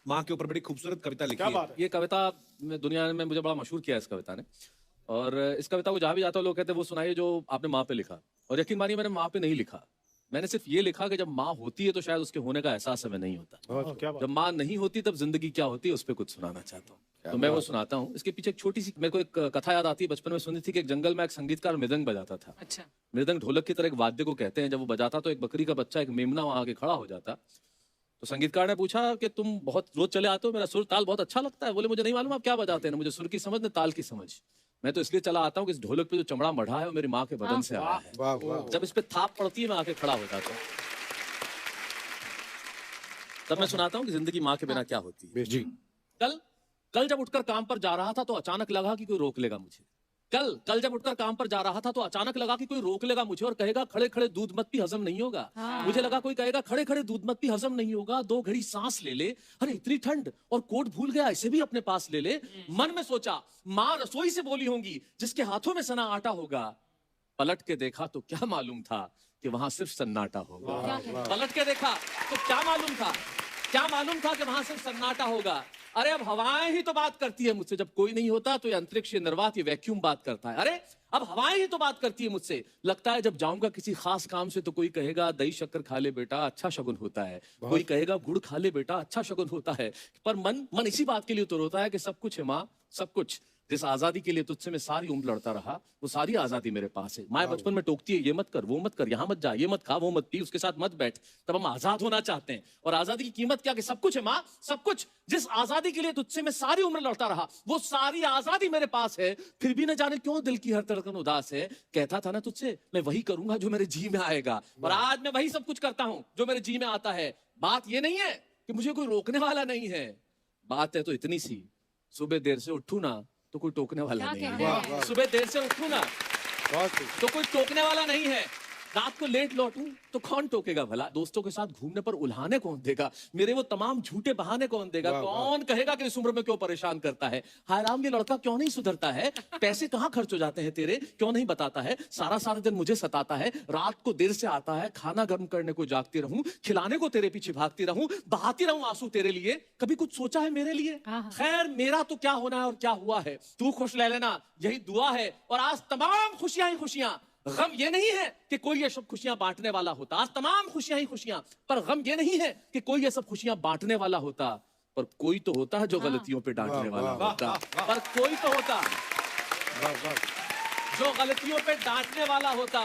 माँ के ऊपर बड़ी खूबसूरत कविता लिखी क्या है। बात है। ये कविता दुनिया में मुझे बड़ा मशहूर किया है इस कविता ने। और इस कविता को जहाँ भी जाता हूँ लोग कहते हैं वो सुनाइए जो आपने माँ पे लिखा। और यकीन मानिए मैंने माँ पे नहीं लिखा। मैंने सिर्फ ये लिखा कि जब माँ होती है तो शायद उसके होने का एहसास हमें नहीं होता। क्या बात। जब माँ नहीं होती तब जिंदगी क्या होती है उस पर कुछ सुनाना चाहता हूँ। तो मैं वो सुनाता हूँ। इसके पीछे एक छोटी सी मेरे को एक कथा याद आती है, बचपन में सुनी थी कि एक जंगल में एक संगीतकार मृदंग बजाता था। अच्छा। मृदंग ढोलक की तरह एक वाद्य को कहते हैं। जब वो बजाता तो एक बकरी का बच्चा, एक मेमना वहां आके खड़ा हो जाता। तो संगीतकार ने पूछा कि तुम बहुत रोज चले आते हो, मेरा सुर ताल बहुत अच्छा लगता है। बोले मुझे नहीं मालूम आप क्या बजाते हैं, ना मुझे सुर की समझ न ताल की समझ। मैं तो इसलिए चला आता हूँ कि इस ढोलक पे जो चमड़ा मढ़ा है वो मेरी माँ के बदन से आया है। वाह वाह। जब इस पे थाप पड़ती है मैं आके खड़ा हो जाता हूँ। तब मैं सुनाता हूँ कि जिंदगी माँ के बिना क्या होती है। जी। कल जब उठकर काम पर जा रहा था तो अचानक लगा कि कोई रोक लेगा मुझे। कल जब उठकर काम पर जा रहा था तो अचानक लगा कि कोई रोक लेगा मुझे और कहेगा खड़े खड़े दूध मत पी, हजम नहीं होगा। मुझे लगा कोई कहेगा खड़े खड़े दूध मत पी, हजम नहीं होगा। 2 घड़ी सांस ले ले, अरे इतनी ठंड और कोट भूल गया, इसे भी अपने पास ले ले। मन में सोचा माँ रसोई से बोली होंगी जिसके हाथों में सना आटा होगा। पलट के देखा तो क्या मालूम था कि वहां सिर्फ सन्नाटा होगा। पलट के देखा तो क्या मालूम था कि वहां सिर्फ सन्नाटा होगा। अरे अब हवाएं ही तो बात करती है मुझसे। जब कोई नहीं होता तो ये अंतरिक्ष, ये निर्वात, ये वैक्यूम बात करता है। अरे अब हवाएं ही तो बात करती है मुझसे। लगता है जब जाऊंगा किसी खास काम से तो कोई कहेगा दही शक्कर खा ले बेटा, अच्छा शगुन होता है। कोई कहेगा गुड़ खा ले बेटा, अच्छा शगुन होता है। पर मन इसी बात के लिए तो रोता है कि सब कुछ है माँ, सब कुछ। जिस आजादी के लिए तुझसे मैं सारी उम्र लड़ता रहा वो सारी आजादी मेरे पास है। माँ बचपन में टोकती है ये मत कर, वो मत कर, यहाँ मत जा, ये मत खा, वो मत पी, उसके साथ मत बैठ। तब हम आजाद होना चाहते हैं। और आजादी की कीमत क्या कि सब कुछ है माँ, सब कुछ। जिस आजादी के लिए तुझसे मैं सारी उम्र लड़ता रहा वो सारी आजादी मेरे पास है। फिर भी न जाने क्यों दिल की हर धड़कन उदास है। कहता था ना तुझसे मैं वही करूंगा जो मेरे जी में आएगा, और आज मैं वही सब कुछ करता हूँ जो मेरे जी में आता है। बात ये नहीं है कि मुझे कोई रोकने वाला नहीं है, बात है तो इतनी सी, सुबह देर से उठू ना तो कोई टोकने वाला नहीं है। सुबह देर से उठूं ना तो कोई टोकने वाला नहीं है। रात को लेट लौटूं तो कौन टोकेगा भला। दोस्तों के साथ घूमने पर उल्हाने कौन देगा, मेरे वो तमाम झूठे बहाने कौन देगा। कौन कहेगा कि इस उम्र में क्यों परेशान करता है। हाय राम ये लड़का क्यों नहीं सुधरता है। पैसे कहाँ खर्च हो जाते हैं तेरे, क्यों नहीं बताता है। सारा दिन मुझे सताता है, रात को देर से आता है, खाना गर्म करने को जागती रहूं, खिलाने को तेरे पीछे भागती रहूं, बहाती रहूं आंसू तेरे लिए। कभी कुछ सोचा है मेरे लिए। खैर मेरा तो क्या होना है और क्या हुआ है, तू खुश ले लेना यही दुआ है। और आज तमाम खुशियां ही खुशियां। गम ये नहीं है कि कोई ये सब खुशियां बांटने वाला होता। आज तमाम खुशियां ही खुशियां। पर गम ये नहीं है कि कोई ये सब खुशियां बांटने वाला होता। पर कोई तो होता है जो गलतियों पे डांटने वाला होता। पर कोई तो होता जो गलतियों पे डांटने वाला होता।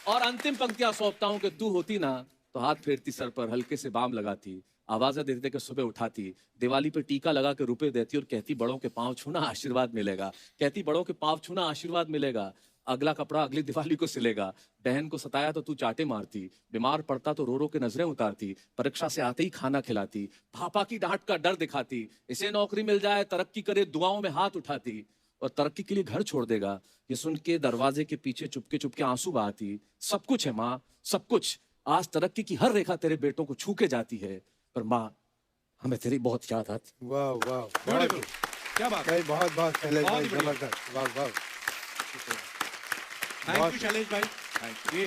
और अंतिम पंक्तियां सौंपता हूं कि तू होती ना तो हाथ फेरती सर पर, हल्के से बाम लगाती, आवाजें देते दे के सुबह उठाती, दिवाली पे टीका लगा के रुपए देती और कहती बड़ों के पांव छूना आशीर्वाद मिलेगा। कहती बड़ों के पांव छूना आशीर्वाद मिलेगा। अगला कपड़ा अगली दिवाली को सिलेगा। बहन को सताया तो तू चाटे मारती, बीमार पड़ता तो रो रो के नजरें उतारती, परीक्षा से आते ही खाना खिलाती, पापा की डांट का डर दिखाती, इसे नौकरी मिल जाए तरक्की करे दुआओं में हाथ उठाती, और तरक्की के लिए घर छोड़ देगा ये सुन के दरवाजे के पीछे चुपके चुपके आंसू बहाती। सब कुछ है माँ, सब कुछ। आज तरक्की की हर रेखा तेरे बेटों को छू के जाती है, पर माँ हमें तेरी बहुत याद आती। वाह वाह, ब्यूटीफुल, क्या बात है। बहुत बहुत शैलेश बहुत भाई, ही बढ़िया। जबरदस्त। वाह वाह। थैंक यू शैलेश भाई। ये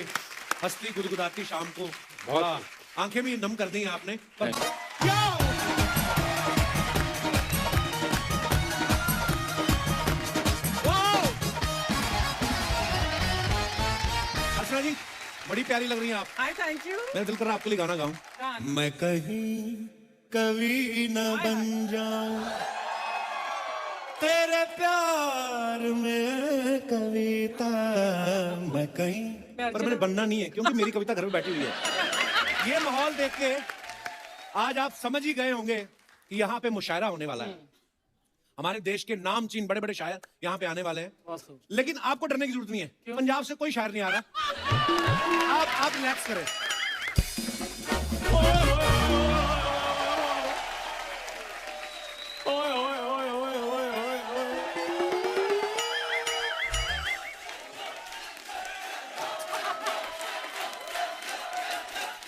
हंसती गुदगुदाती शाम को बहुत। आंखें भी नम कर दी हैं आपने। पर अर्चना जी बड़ी प्यारी लग रही हैं आप। Hi thank you. मेरा दिल कर रहा है आपके लिए गाना गाऊं। मैं कहीं कवि न बन जाऊं तेरे प्यार में कविता, मैं कहीं, पर मैंने बनना नहीं है क्योंकि मेरी कविता घर में बैठी हुई है। ये माहौल देख के आज आप समझ ही गए होंगे कि यहाँ पे मुशायरा होने वाला है। हमारे देश के नामचीन बड़े बड़े शायर यहाँ पे आने वाले हैं। लेकिन आपको डरने की जरूरत नहीं है, पंजाब से कोई शायर नहीं आ रहा। आप रिलैक्स करें।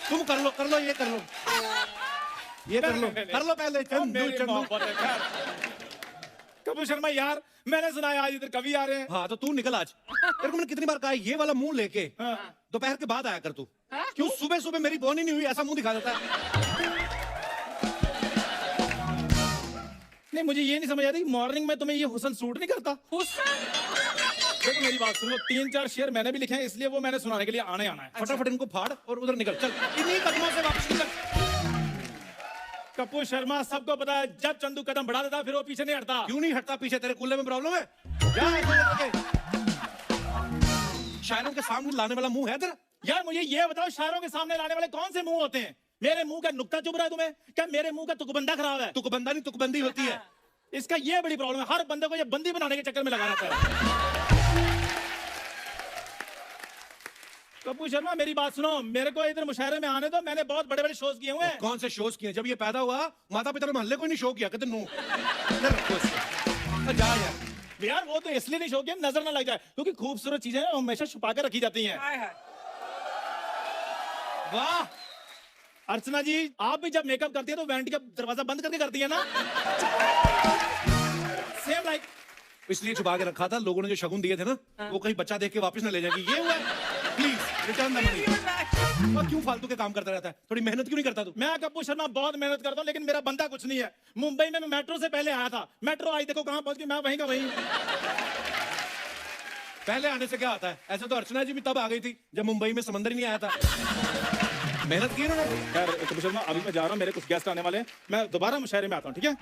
तुम कर लो ये कर लो पहले। चंदू कपिल शर्मा यार, मैंने सुना है आज इधर कवि आ रहे हैं। हाँ तो तू निकल आज। तेरे को मैंने कितनी बार कहा है ये वाला मुंह लेके दोपहर के बाद आया कर तू। क्यों सुबह सुबह मेरी बोन ही नहीं हुई ऐसा मुंह दिखा देता है। नहीं मुझे ये नहीं समझ आ रही, मॉर्निंग में तुम्हें ये हुस्न सूट नहीं करता? देखो मेरी बात सुनो, 3-4 शेर मैंने भी लिखे हैं, इसलिए वो मैंने सुनाने के लिए आना है। फटाफट इनको फाड़ और उधर निकल, चल इन्हीं कदमों से वापस निकल। कपूर शर्मा सबको पता है, जब चंदू कदम बढ़ा देता फिर वो पीछे नहीं हटता। क्यों नहीं हटता पीछे? तेरे कुल्ले में प्रॉब्लम है? जा ऐसे लेके। शायरों के सामने लाने वाला मुंह है तेरा? यार मुझे ये बताओ, शायरों के सामने लाने वाले कौन से मुंह होते हैं? मेरे मुंह का नुक्ता चुभ रहा है तुम्हें? क्या मेरे मुंह का तुकबंदा खराब है? तुकबंदा नहीं, तुकबंदी होती है। इसका ये बड़ी प्रॉब्लम है, हर बंदे को ये बंदी बनाने के चक्कर में लगा रहता है। कपूर शर्मा मेरी बात सुनो, मेरे को इधर मुशायरे में आने दो, मैंने बहुत बड़े बड़े शोज किए हुए हैं। कौन से शोज किए? जब ये पैदा हुआ माता पिता ने मोहल्ले को नहीं शो किया कहते नो। जा यार वो तो इसलिए नहीं शो किया नजर ना लग जाए, क्योंकि खूबसूरत चीजें हमेशा छुपा कर रखी जाती हैं। वाह अर्चना जी, आप भी जब मेकअप करती है तो वेंट का दरवाजा बंद करके करती है ना? Same like. इसलिए छुपा के रखा था, लोगों ने जो शगुन दिए थे ना, वो कहीं बच्चा देख के वापस ना ले जाएगी। ये हुआ, प्लीज रिटर्न द मनी। और क्यों फालतू के काम करता रहता है? थोड़ी मेहनत क्यों नहीं करता तू? मैं कपूर शर्मा बहुत मेहनत करता हूँ, लेकिन मेरा बंदा कुछ नहीं है। मुंबई में मैं मेट्रो से पहले आया था, मेट्रो आई देखो कहां पहुंच गई, मैं वहीं का वहीं। पहले आने से क्या आता है? ऐसे तो अर्चना जी भी तब आ गई थी जब मुंबई में समंदर ही नहीं आया था। मेहनत की ना। यार कपूर शर्मा अभी मैं जा रहा हूँ, मेरे कुछ गेस्ट आने वाले हैं, मैं दोबारा मुशायरे में आता हूँ, ठीक है?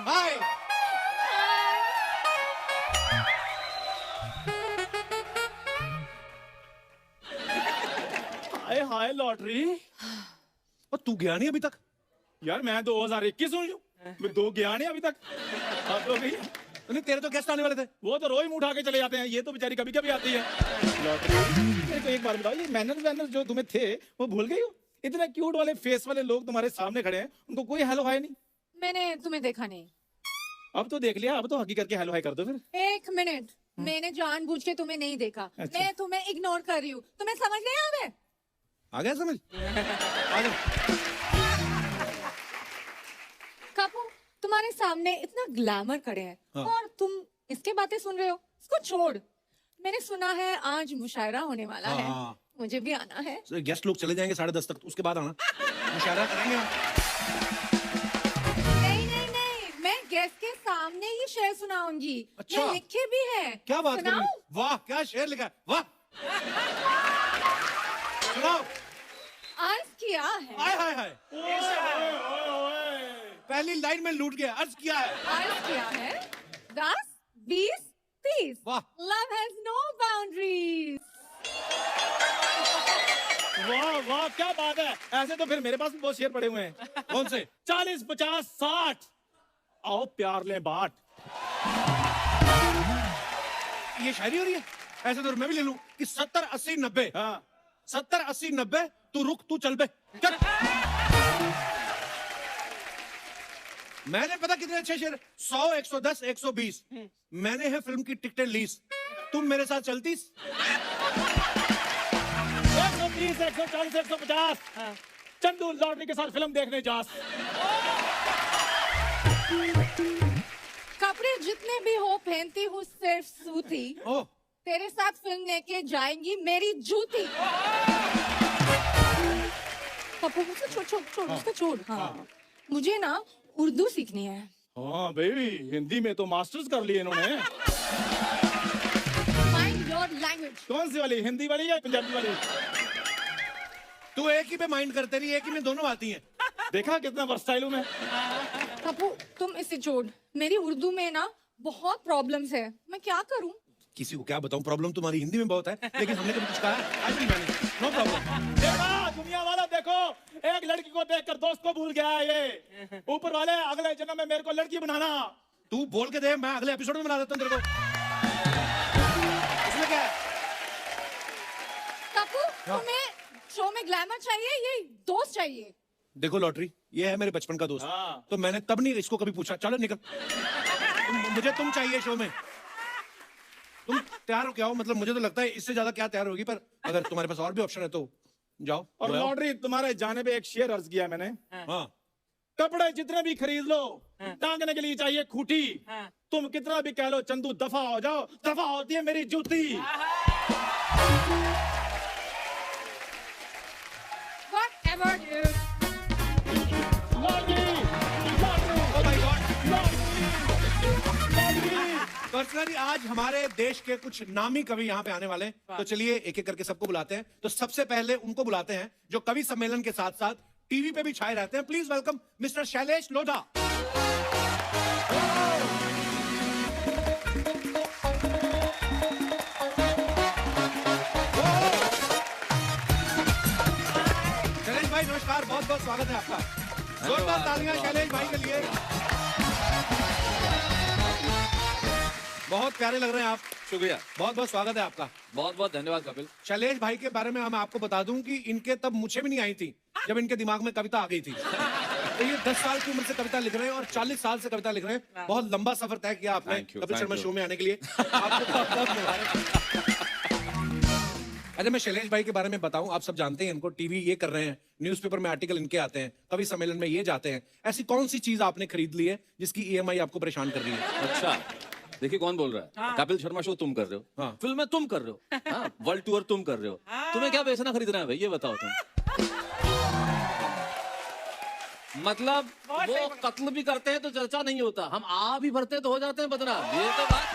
हाय हाय हाय लॉटरी। और तू गया नहीं अभी तक? यार मैं 2021 हूँ, मैं 2 गया नहीं अभी तक। अब तो गई। नहीं तेरे तो गेस्ट आने वाले थे। वो तो रोज मुंह उठा के चले जाते हैं, ये तो बेचारी कभी कभी आती है। लॉटरी मेरे को एक बार बताओ, ये मैनर्स वैनर्स जो तुम्हें थे वो भूल गई हो? इतने क्यूट वाले फेस वाले लोग तुम्हारे सामने खड़े हैं, उनको कोई हेलो हाय नहीं? मैंने तुम्हें देखा नहीं। अब तो देख लिया, अब तो हकीकत के हेलो हाय कर दो फिर। 1 मिनट, मैंने जानबूझ के तुम्हें नहीं देखा। अच्छा। मैं तुम्हें इग्नोर कर रही हूँ, तुम्हें समझ नहीं आ रहा है? आ गया समझ? आ जा। कापू, तुम्हारे सामने इतना ग्लैमर खड़े हैं, हाँ। और तुम इसके बातें सुन रहे हो? इसको छोड़। मैंने सुना है आज मुशायरा होने वाला है, हाँ। मुझे भी आना है। गेस्ट लोग चले जाएंगे 10:30 तक, उसके बाद आना, मुशायरा करेंगे हम। नहीं नहीं नहीं, मैं गेस्ट के सामने ही शेर सुनाऊंगी। अच्छा। ये लिखे भी है। क्या बात कर रही सुनाऊं? है? वाह क्या शेर लिखा है, वाह। सुनाओ। अर्ज किया है। हाय हाय हाय, पहली लाइन में लूट गया। अर्ज किया है। अर्ज किया है 10, 20, 30। वाह। Love has no boundaries. वाह वाह क्या बात है। ऐसे तो फिर मेरे पास भी बहुत शेर पड़े हुए हैं। कौन से? 40, 50, 60। आओ प्यार ले बाट। ये शायरी हो रही है? ऐसे तो मैं भी ले लूं कि 70, 80, 90। हाँ 70, 80, 90, तू रुक तू चल बे। चल। मैंने पता कितने अच्छे शेर, 100, 110, 120। मैंने है फिल्म की टिकटें लीज, तुम मेरे साथ चलतीस? 130, 140, 150। चंदू लॉटरी के साथ फिल्म देखने जा। कपड़े जितने भी हो पहनती हूँ सिर्फ सूती। ओह तेरे साथ फिल्म लेके जाएंगी मेरी जूती। कपूर मुझसे छोड़ छोड़ छोड़, उसको छोड़। हाँ मुझे ना उर्दू सीखनी है। हाँ बेबी, हिंदी में तो मास्टर्स कर लिए इन्होंने। Mind your language. कौन सी वाली, हिंदी वाली या पंजाबी वाली? तू एक ही पे माइंड करते रही, एक ही में दोनों आती हैं। देखा कितना वर्सटाइल हूँ मैं। कपूर तुम इसे छोड़, मेरी उर्दू में ना बहुत प्रॉब्लम्स है, मैं क्या करूँ? किसी को क्या बताऊं, प्रॉब्लम तुम्हारी हिंदी में बहुत है, लेकिन हमने कभी कुछ कहा है? आज नहीं मैंने, नो प्रॉब्लम। देखा दुनिया वाला, देखो एक लड़की को देखकर दोस्त को भूल गया ये। ऊपर वाले अगले जन्म में मेरे को लड़की बनाना। तू बोल के दे, मैं अगले एपिसोड में बना देता हूँ तेरे को। इसमें क्या है? कपूर तुम्हें शो में ग्लैमर चाहिए, ये दोस्त चाहिए? देखो लॉटरी, ये है मेरे बचपन का दोस्त। हाँ। तो मैंने तब नहीं इसको कभी पूछा, चलो निकल। मुझे तुम चाहिए शो में। तुम तैयार हो क्या हो? मतलब मुझे तो लगता है इससे ज्यादा क्या तैयार होगी, पर अगर तुम्हारे पास और भी ऑप्शन है तो जाओ। और लॉटरी तुम्हारे जाने पे एक शेर अर्ज किया मैंने। हाँ कपड़े जितने भी खरीद लो, टांगने के लिए चाहिए खूटी। तुम कितना भी कह लो चंदू दफा हो जाओ, दफा होती है मेरी जूती। अर्चना जी, आज हमारे देश के कुछ नामी कवि यहाँ पे आने वाले हैं, तो चलिए एक एक करके सबको बुलाते हैं। तो सबसे पहले उनको बुलाते हैं जो कवि सम्मेलन के साथ साथ टीवी पे भी छाए रहते हैं। Please welcome mister Shailesh Lodha. Shailesh भाई नमस्कार, बहुत बहुत स्वागत है आपका। जोरदार तालियां शैलेश भाई के लिए। बहुत प्यारे लग रहे हैं आप। शुक्रिया, बहुत बहुत स्वागत है आपका। बहुत बहुत धन्यवाद कपिल। शैलेश भाई के बारे में मैं आपको बता दूं कि इनके तब मुझे भी नहीं आई थी जब इनके दिमाग में कविता आ गई थी। तो ये 10 साल की उम्र से कविता लिख रहे हैं और 40 साल से कविता लिख रहे हैं। बहुत लंबा सफर तय किया आपने कपिल शर्मा शो में आने के लिए। आपको बहुत-बहुत मुबारक। अच्छा, मैं शैलेश भाई के बारे में बताऊं, आप सब जानते हैं इनको, टीवी ये कर रहे हैं, न्यूज़पेपर में आर्टिकल इनके आते हैं, कवि सम्मेलन में ये जाते हैं। ऐसी कौन सी चीज आपने खरीद ली है जिसकी EMI आपको परेशान कर रही है? अच्छा, देखिए कौन बोल रहा है। कपिल शर्मा शो तुम कर रहे हो, हाँ। फिल्में तुम कर रहे हो, हाँ, वर्ल्ड टूर तुम कर रहे हो, तुम्हें क्या बेचना खरीदना है भाई, ये बताओ तुम। मतलब वो कत्ल भी करते हैं तो चर्चा नहीं होता, हम आ भी भरते तो हो जाते हैं बदनाम। ये तो बात।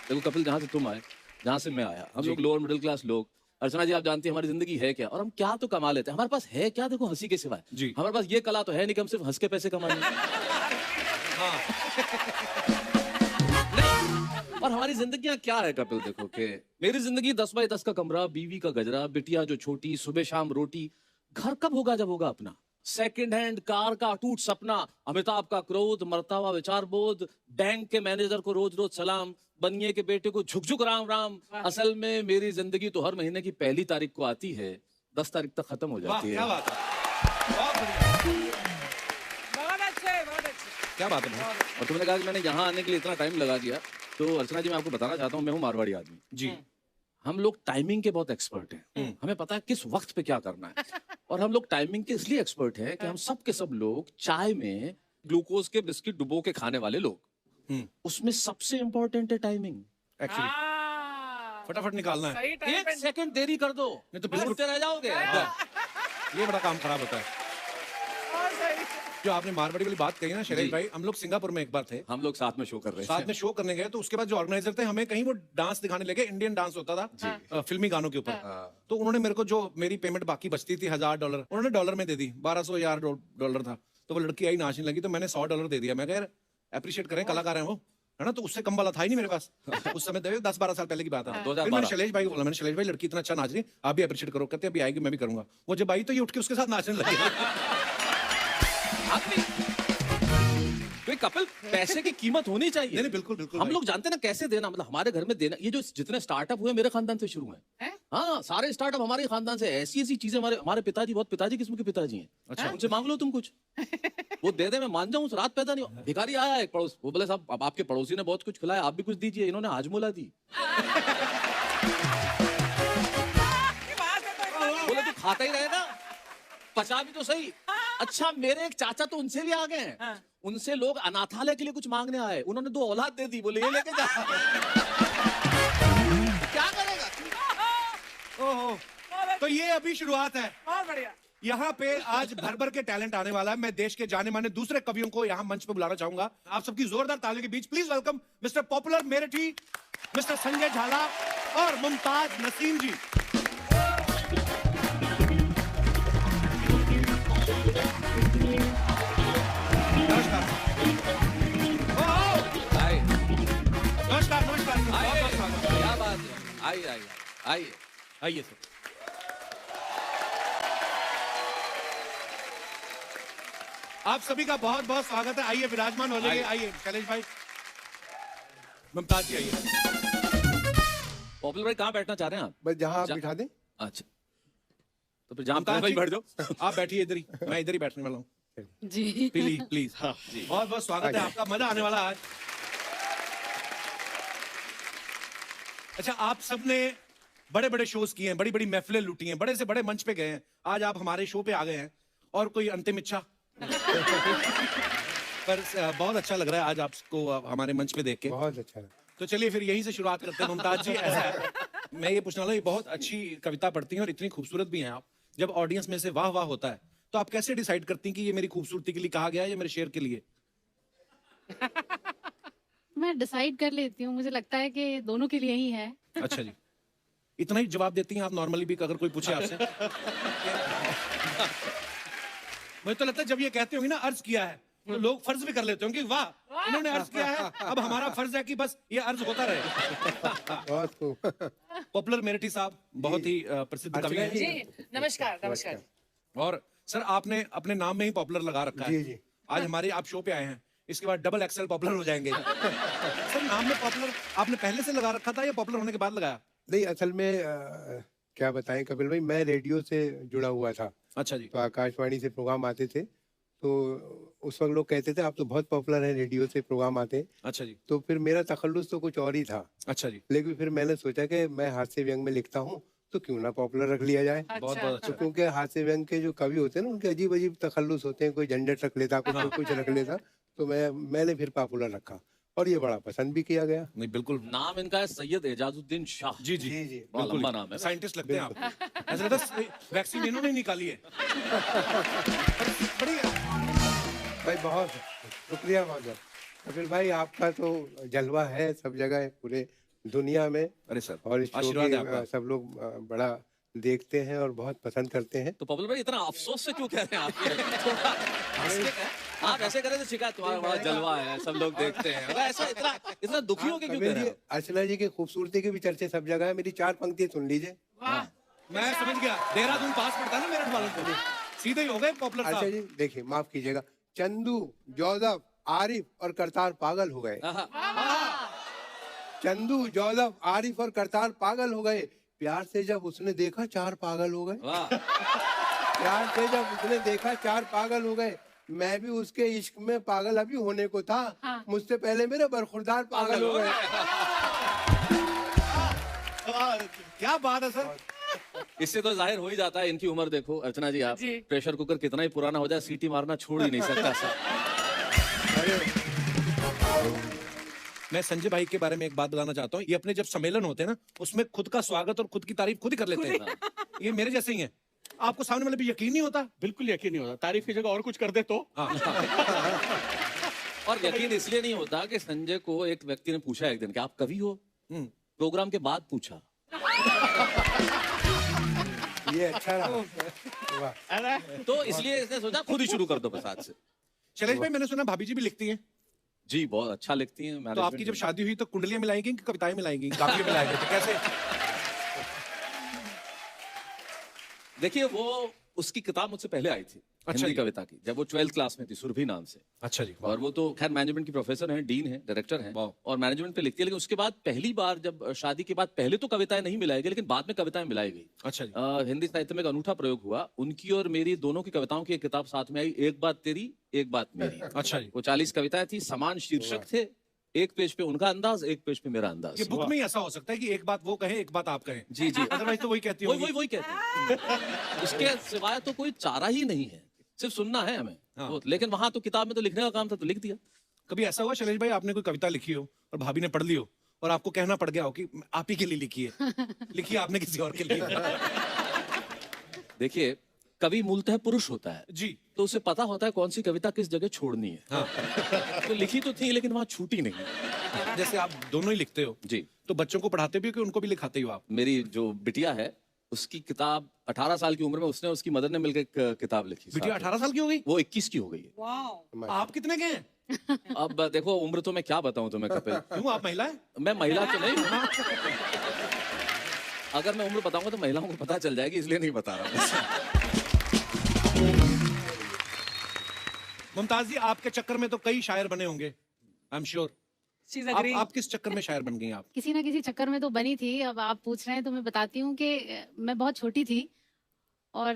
देखो कपिल, जहाँ से तुम आए, जहाँ से मैं आया, हम लोग लोअर मिडिल क्लास लोग। अर्चना जी, आप जानती हैं हमारी जिंदगी है क्या, और हम क्या तो कमा लेते हैं। हमारे पास है क्या, देखो हंसी के सिवाय। जी। हमारे पास ये कला तो है नहीं कि हम सिर्फ हंस के पैसे कमा लें। और हमारी जिंदगियां क्या है कपिल, देखो कि मेरी जिंदगी 10 बाई 10 का कमरा, बीवी का गजरा, बिटिया जो छोटी, सुबह शाम रोटी। घर कब होगा जब होगा अपना। सेकंड हैंड कार का अटूट सपना, अमिताभ का क्रोध, मरता हुआ विचार बोध, बैंक के मैनेजर को रोज रोज सलाम, बनिए के बेटे को झुक झुक राम राम। असल में मेरी जिंदगी तो हर महीने की 1 तारीख को आती है, 10 तारीख तक खत्म हो वाह, जाती क्या है। बात है, बहुत बढ़िया, बहुत अच्छे, बहुत अच्छे। क्या बात है भाई। और तुमने कहा कि मैंने यहाँ आने के लिए इतना टाइम लगा दिया, तो अर्चना जी मैं आपको बताना चाहता हूँ, मैं हूँ मारवाड़ी आदमी। जी। हम लोग टाइमिंग के बहुत एक्सपर्ट हैं। हमें पता है किस वक्त पे क्या करना है। और हम लोग टाइमिंग के इसलिए एक्सपर्ट हैं कि हम सब के सब लोग चाय में ग्लूकोज के बिस्किट डुबो के खाने वाले लोग। उसमें सबसे इंपॉर्टेंट है टाइमिंग। एक्चुअली हाँ, फटाफट निकालना है, सही टाइम 1 सेकंड देरी कर दो नहीं तो बिस्कुट बिस्कुट रह जाओगे। ये बड़ा काम खराब होता है। और सही। जो आपने मारवाड़ी वाली बात कही ना शैलेश जी। भाई, हम लोग सिंगापुर में एक बार थे, हम लोग साथ में शो कर रहे साथ थे। में शो करने गए, तो उसके बाद जो ऑर्गेनाइजर थे हमें कहीं वो डांस दिखाने लगे। इंडियन डांस होता था फिल्मी गानों के ऊपर। तो उन्होंने मेरे को, जो मेरी पेमेंट बाकी बचती थी $1000, उन्होंने डॉलर में दे दी। 1200 डॉलर था। तो वो लड़की आई नाचने लगी, तो मैंने $100 दे दिया। मैं कह यार अप्रिशिएट करें, कलाकार हैं वो, है ना। तो उससे कम वाला था ही नहीं मेरे पास उस समय। 10-12 साल पहले की बात है। 2012। फिर मैंने शैलेश भाई को बोला, मैंने शैलेश भाई लड़की इतना अच्छा नाच रही, आप भी अप्रिशिएट करो। कहते अभी आएगी, मैं भी करूंगा। वो जब आई तो ये उठ के उसके साथ नाचने लगी। तो कपिल, पैसे की कीमत होनी चाहिए। नहीं, बिल्कुल बिल्कुल हम भाई। लोग जानते हैं ना कैसे देना, मतलब हमारे घर में देना। ये जो जितने स्टार्टअप हुए मेरे खानदान से शुरू हैं। हाँ, सारे स्टार्टअप हमारे खानदान से। ऐसी ऐसी चीजें हमारे पिताजी, बहुत पिताजी किस्म के पिताजी हैं। अच्छा, उनसे मांग लो तुम कुछ, वो दे दे, मैं मान जाऊं। रात पैदा नहीं हो। भिखारी आया एक पड़ोस, वो बोले साहब अब आपके पड़ोसी ने बहुत कुछ खिलाया, आप भी कुछ दीजिए। इन्होंने हाजमोला दी। बोले तू खाता ही रहेगा, पचा भी तो सही। अच्छा, मेरे एक चाचा तो उनसे भी आ गए हैं। उनसे लोग अनाथालय के लिए कुछ मांगने आए, उन्होंने 2 औलाद दे दी, बोले ये लेके जा। क्या करेगा। ओहो, तो ये अभी शुरुआत है। बहुत बढ़िया। यहाँ पे आज भर भर के टैलेंट आने वाला है। मैं देश के जाने माने दूसरे कवियों को यहाँ मंच पे बुलाना चाहूंगा। आप सबकी जोरदार तालियों के बीच please welcome mister Popular Meeruthi, mister Sanjay Jhala और मुमताज नसीम जी। नमस्कार। ओहो, आइए, नमस्कार नमस्कार, बहुत बहुत स्वागत। क्या बात है। आइए आइए आइए। आइए सर। आप सभी का बहुत बहुत स्वागत है। आइए विराजमान हो जाइए। आइए। आइए शैलेश भाई, मुमताज जी आइए। पॉपुलर भाई कहाँ बैठना चाह रहे हैं आप? बस जहाँ आप बिठा दें। अच्छा, तो फिर जहाँ मुमताज भाई जी, बैठ जाओ। आप बैठिए इधर ही, मैं इधर ही बैठने वाला हूँ। जी। Please please. हाँ, बहुत बहुत स्वागत है आपका, मजा आने वाला है आज। अच्छा, आप सबने बड़े बड़े शोज किए हैं, बड़ी बड़ी महफिलें लूटी हैं, बड़े से बड़े मंच पे गए हैं। आज आप हमारे शो पे आ गए हैं, और कोई अंतिम इच्छा? पर बहुत अच्छा लग रहा है आज आपको हमारे मंच पे देख के। बहुत अच्छा है। तो चलिए फिर यहीं से शुरुआत करते हैं। मुमताज जी, ऐसा है, मैं ये पूछने वाला, ये बहुत अच्छी कविता पढ़ती हैं और इतनी खूबसूरत भी हैं आप। जब ऑडियंस में से वाह वाह होता है, तो आप कैसे डिसाइड करती हैं कि ये मेरी खूबसूरती के लिए कहा गया है या मेरे शेर के लिए? मैं डिसाइड कर लेती हूँ, मुझे लगता है कि दोनों के लिए ही है। अच्छा जी, इतना ही जवाब देती हैं आप नॉर्मली भी अगर कोई पूछे आपसे? मुझे तो लगता है जब ये कहते होंगे ना अर्ज किया है, तो लोग फर्ज भी कर लेते होंगे कि वाह इन्होंने अर्ज किया है, अब हमारा फर्ज है कि बस ये अर्ज होता रहे। बहुत खूब। पॉपुलर मेरिटी साहब बहुत ही प्रसिद्ध कवि हैं जी नमस्कार नमस्कार। और सर आपने अपने नाम में ही पॉपुलर लगा रखा है। जी, जी। आज हमारे आप शो पे आए हैं, इसके बाद डबल एक्सेल पॉपुलर हो जाएंगे। सर नाम में पॉपुलर आपने पहले से लगा रखा था या पॉपुलर होने के बाद लगाया? नहीं, असल में क्या बताएं कपिल भाई, मैं रेडियो से जुड़ा हुआ था। अच्छा जी। तो आकाशवाणी से प्रोग्राम आते थे, तो उस वक्त लोग कहते थे आप तो बहुत पॉपुलर हैं, रेडियो से प्रोग्राम आते हैं। अच्छा जी। तो फिर मेरा तखल्लुस तो कुछ और ही था। अच्छा जी। लेकिन फिर मैंने सोचा कि मैं हास्य व्यंग में लिखता हूँ, तो क्यों ना पॉपुलर रख लिया जाए। बहुत बहुत अच्छा। तो क्योंकि हास्य व्यंग के जो कवि होते हैं ना, उनके अजीब अजीब तखल्लुस होते हैं, कोई झंझट रख लेता, कोई कुछ रख लेता, तो मैंने फिर पॉपुलर रखा और ये बड़ा पसंद भी किया गया। नहीं बिल्कुल। नाम इनका है सैयद एजाजुद्दीन शाह। जी जी जी, जी। बड़ा लंबा नाम है। साइंटिस्ट लगते हैं आप। ऐसा लगता है वैक्सीन इन्होंने निकाली है। बड़ी भाई बहुत शुक्रिया बहुत। कपिल भाई आपका तो जलवा है सब जगह, पूरे दुनिया में। अरे सर और इस शो आशीर्वाद है की आपका। सब लोग बड़ा देखते हैं और बहुत पसंद करते हैं। तो पॉपुलर भाई इतना अफसोस से क्यों कह रहे हैं आप? थोड़ा हंस के कहें। आप ऐसे करें तो शिकायत तुम्हारा बड़ा जलवा है, सब लोग देखते हैं। अगर ऐसा इतना दुखी हो के क्यों कह कपिल रहे जी, हैं? अर्चना जी की खूबसूरती के भी चर्चे सब जगह है। मेरी 4 पंक्ति सुन लीजिए। मैं समझ गया, देहरादून पास पड़ता है ना मेरठ वालों को, सीधे ही हो गए पॉपुलर अच्छा साहब। जी देखिए, माफ कीजिएगा, चंदू, जोधफ, आरिफ और करतार पागल हो गए। चंदू, जोधफ, आरिफ और करतार पागल हो गए। प्यार से जब उसने देखा 4 पागल हो गए। वाह। प्यार से जब उसने देखा 4 पागल हो गए। मैं भी उसके इश्क में पागल अभी होने को था। मुझसे पहले मेरे बरखुरदार पागल हो गए। क्या बात है सर। इससे तो जाहिर हो ही जाता है इनकी उम्र। देखो अर्चना जी, आप जी। प्रेशर कुकर कितना ही पुराना हो जाए, सीटी मारना छोड़ ही नहीं सकता सर। मैं संजय भाई के बारे में एक बात बताना चाहता हूँ। ये अपने जब सम्मेलन होते हैं ना, उसमें खुद का स्वागत और खुद की तारीफ खुद ही कर लेते हैं। ये मेरे जैसे ही हैं। आपको सामने वाले पे यकीन नहीं होता? बिल्कुल यकीन नहीं होता। तारीफ की जगह और कुछ कर दे तो। और यकीन इसलिए नहीं होता कि संजय को एक व्यक्ति ने पूछा एक दिन कि आप कवि हो। प्रोग्राम के बाद पूछा। ये अच्छा रहा। वाह। तो इसलिए इसने सोचा खुद ही शुरू कर दो बस आज से। शैलेश भाई मैंने सुना भाभी जी भी लिखती हैं। जी बहुत अच्छा लिखती हैं। तो आपकी जब शादी हुई तो कुंडलियां मिलाएंगी कि कविताएं मिलाएंगी? काफी मिलाएंगे तो कैसे? देखिए वो उसकी किताब मुझसे पहले आई थी। अच्छा हिंदी जी। कविता की, जब वो 12th क्लास में थी, सुरभि नाम से। अच्छा जी। और वो तो खैर मैनेजमेंट की प्रोफेसर हैं, डीन हैं, डायरेक्टर हैं वाह। और मैनेजमेंट पे लिखती है। लेकिन उसके बाद पहली बार जब शादी के बाद, पहले तो कविताएं नहीं मिलाई गई लेकिन बाद में कविताएं मिलाई गई। अच्छा जी। हिंदी साहित्य में एक अनूठा प्रयोग हुआ। उनकी और मेरी दोनों की कविताओं की एक किताब साथ में आई, एक बात तेरी एक बात मेरी। अच्छा जी। वो 40 कविताएं थी, समान शीर्षक थे। एक पेज पे उनका अंदाज, एक पेज पे मेरा ये अंदाज। बुक में ही ऐसा हो सकता है कि एक बात वो कहे एक बात आप कहें। जी जी। अदरवाइज तो वही कहती वही होंगी। वही वही कहते हैं। उसके सिवाय तो कोई चारा ही नहीं है, सिर्फ सुनना है हमें। हाँ। लेकिन वहां तो किताब में तो लिखने का काम था, तो लिख दिया। कभी ऐसा हुआ शैलेश भाई आपने कोई कविता लिखी हो और भाभी ने पढ़ ली हो और आपको कहना पड़ गया हो कि आप ही के लिए लिखी है, लिखी आपने किसी और के लिए? देखिए कवि मूलतः पुरुष होता है, जी। तो उसे पता होता है कौन सी कविता किस जगह छोड़नी है। हाँ। तो लिखी तो थी लेकिन वहां छूटी नहीं। जैसे आप दोनों ही लिखते हो, जी। तो बच्चों को पढ़ाते भी हो कि उनको भी लिखाते हो आप? मेरी जो बिटिया है उसकी किताब 18 साल की उम्र में उसने उसकी मदर ने मिलकर एक किताब लिखी। बिटिया साथ में। 18 साल की हो गई? वो 21 की हो गई है। वाओ। आप कितने के हैं? अब देखो उम्र तो मैं क्या बताऊं तुम्हें कपिल। क्यों आप महिला है? मैं महिला तो नहीं हूं। अगर मैं उम्र बताऊंगा तो महिलाओं को पता चल जाएगी, इसलिए नहीं बता रहा। मुमताज जी आपके चक्कर में तो कई शायर बने होंगे, I am sure. She's agreeing. आप किस चक्कर में शायर बन गई आप? किसी ना किसी चक्कर में तो बनी थी। अब आप पूछ रहे हैं तो मैं बताती हूँ कि मैं बहुत छोटी थी और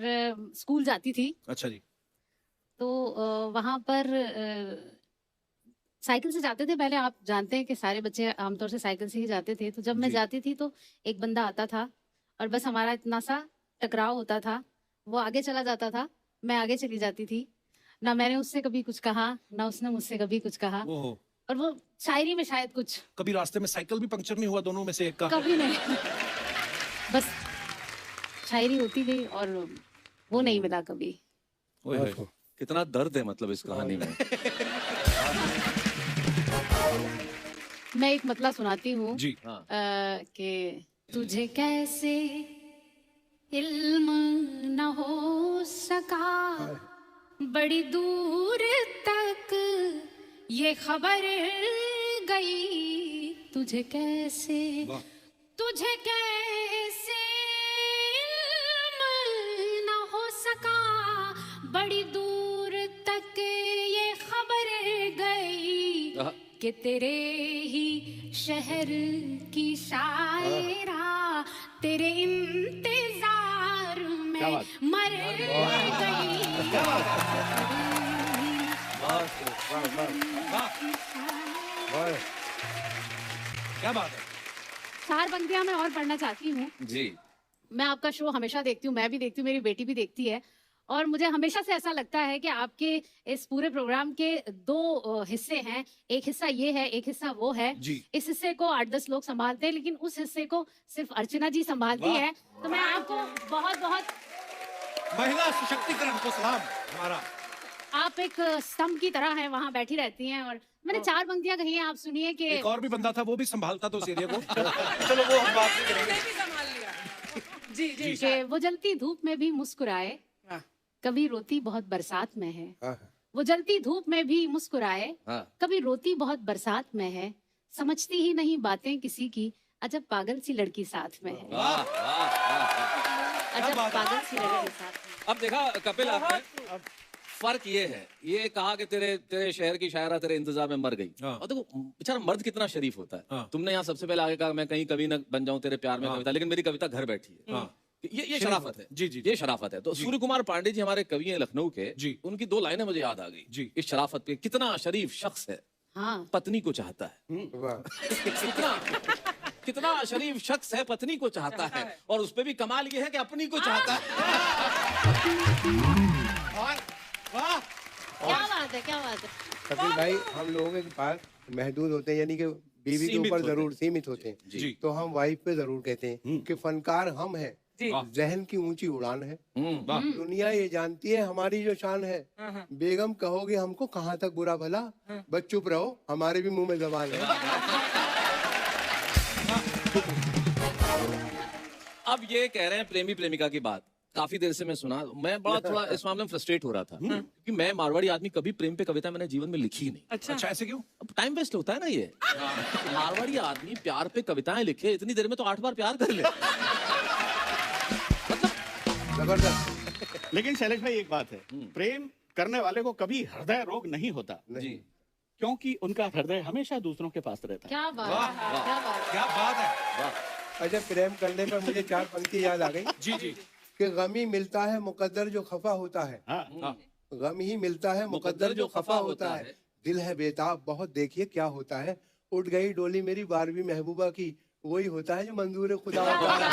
स्कूल जाती थी। अच्छा जी। तो वहाँ पर साइकिल से जाते थे। पहले आप जानते हैं कि सारे बच्चे आमतौर से साइकिल से ही जाते थे। तो जब मैं जी। जाती थी तो एक बंदा आता था और बस हमारा इतना सा टकराव होता था। वो आगे चला जाता था, मैं आगे चली जाती थी। ना मैंने उससे कभी कुछ कहा, ना उसने मुझसे कभी कुछ कहा। ओहो। और वो शायरी में शायद कुछ कभी रास्ते में साइकिल भी पंक्चर नहीं हुआ दोनों में से एक का? कभी नहीं। बस शायरी होती गई और वो नहीं मिला कभी। ओए होए। कितना दर्द है मतलब इस कहानी में। मैं एक मतला सुनाती हूँ जी हाँ। कि तुझे कैसे इल्म न हो सका, बड़ी दूर तक ये खबर गई, तुझे कैसे इल्म न हो सका, बड़ी दूर तक ये खबर गई कि तेरे ही शहर की शायरा तेरे इंतजार में मर गई। क्या बात है। 4 पंक्तियां मैं और पढ़ना चाहती हूँ। जी। मैं आपका शो हमेशा देखती हूँ, मैं भी देखती हूँ, मेरी बेटी भी देखती है, और मुझे हमेशा से ऐसा लगता है कि आपके इस पूरे प्रोग्राम के 2 हिस्से हैं। एक हिस्सा ये है, एक हिस्सा वो है। जी। इस हिस्से को 8-10 लोग संभालते हैं, लेकिन उस हिस्से को सिर्फ अर्चना जी संभालती है। तो मैं आपको बहुत बहुत, महिला सशक्तिकरण को सलाम हमारा। आप एक स्तंभ की तरह हैं, वहाँ बैठी रहती हैं। और मैंने 4 पंक्तियां कही हैं, आप सुनिए कि एक और भी बंदा था, वो भी संभालता तो उस एरिया को। चलो वो हम बात नहीं करेंगे। भी संभाल लिया। जी जी कि वो जलती धूप में भी मुस्कुराए, हाँ। कभी रोती बहुत बरसात में है। हाँ। वो जलती धूप में भी मुस्कुराए, हाँ। कभी रोती बहुत बरसात में है, समझती ही नहीं बातें किसी की, अजब पागल सी लड़की साथ में है। वाह वाह वाह। अजब पागल सी लड़की साथ में। अब देखा कपिल, आपने फर्क ये है, ये कहा कि तेरे शहर की शायरा तेरे इंतजार में मर गई। हाँ। और देखो बेचारा मर्द कितना शरीफ होता है। हाँ। तुमने यहाँ सबसे पहले आगे कहा मैं कहीं कभी न बन जाऊं तेरे प्यार में कविता, लेकिन मेरी कविता घर बैठी है। हाँ। ये शराफत है। जी, जी, ये शराफत है। तो सूर्य कुमार पांडे जी हमारे कवि हैं लखनऊ के, जी। उनकी 2 लाइनें मुझे याद आ गई जी। इस शराफत पे। कितना शरीफ शख्स है, हाँ। पत्नी को चाहता है। वाह। कितना शरीफ शख्स है, पत्नी को चाहता है, और उस पे भी कमाल ये है कि अपनी को चाहता है। वाह। क्या बात है, क्या बात है। कपिल भाई, हम लोगों के पास महदूद होते हैं, यानी कि बीवी के सीमित ऊपर होते हैं। जरूर सीमित होते हैं। जी। तो हम वाइफ पे जरूर कहते हैं कि फनकार हम हैं, जी। जहन की ऊंची उड़ान है। वाह। दुनिया ये जानती है हमारी जो शान है। बेगम कहोगे हमको कहाँ तक बुरा भला, बस चुप रहो, हमारे भी मुंह में जबान है। अब ये कह रहे हैं प्रेमी प्रेमिका की बात, काफी देर से मैं सुना, मैं बड़ा थोड़ा इस मामले में फ्रस्ट्रेट हो रहा था, क्योंकि मैं मारवाड़ी आदमी, कभी प्रेम पे कविता मैंने जीवन में लिखी ही नहीं। अच्छा, ऐसे क्यों? अब टाइम वेस्ट होता है ना ये। मारवाड़ी आदमी प्यार पे कविताएं लिखे, इतनी देर में तो 8 बार प्यार कर ले। जबरदस्त। लेकिन शैलेश भाई एक बात है, प्रेम करने वाले को कभी हृदय रोग नहीं होता, जी। क्योंकि उनका हृदय हमेशा दूसरों के पास रहता है। क्या बात है, क्या बात है। क्या बात है। अच्छा, प्रेम करने पर मुझे 4 पंक्ति याद आ गई जी जी। कि गम ही मिलता है मुकद्दर जो खफा होता है। हाँ। गम ही मिलता है मुकद्दर जो खफा होता है। दिल है बेताब बहुत, देखिए क्या होता है। उठ गई डोली मेरी 12वीं महबूबा की, वही होता है जो मंजूर खुदा होता है।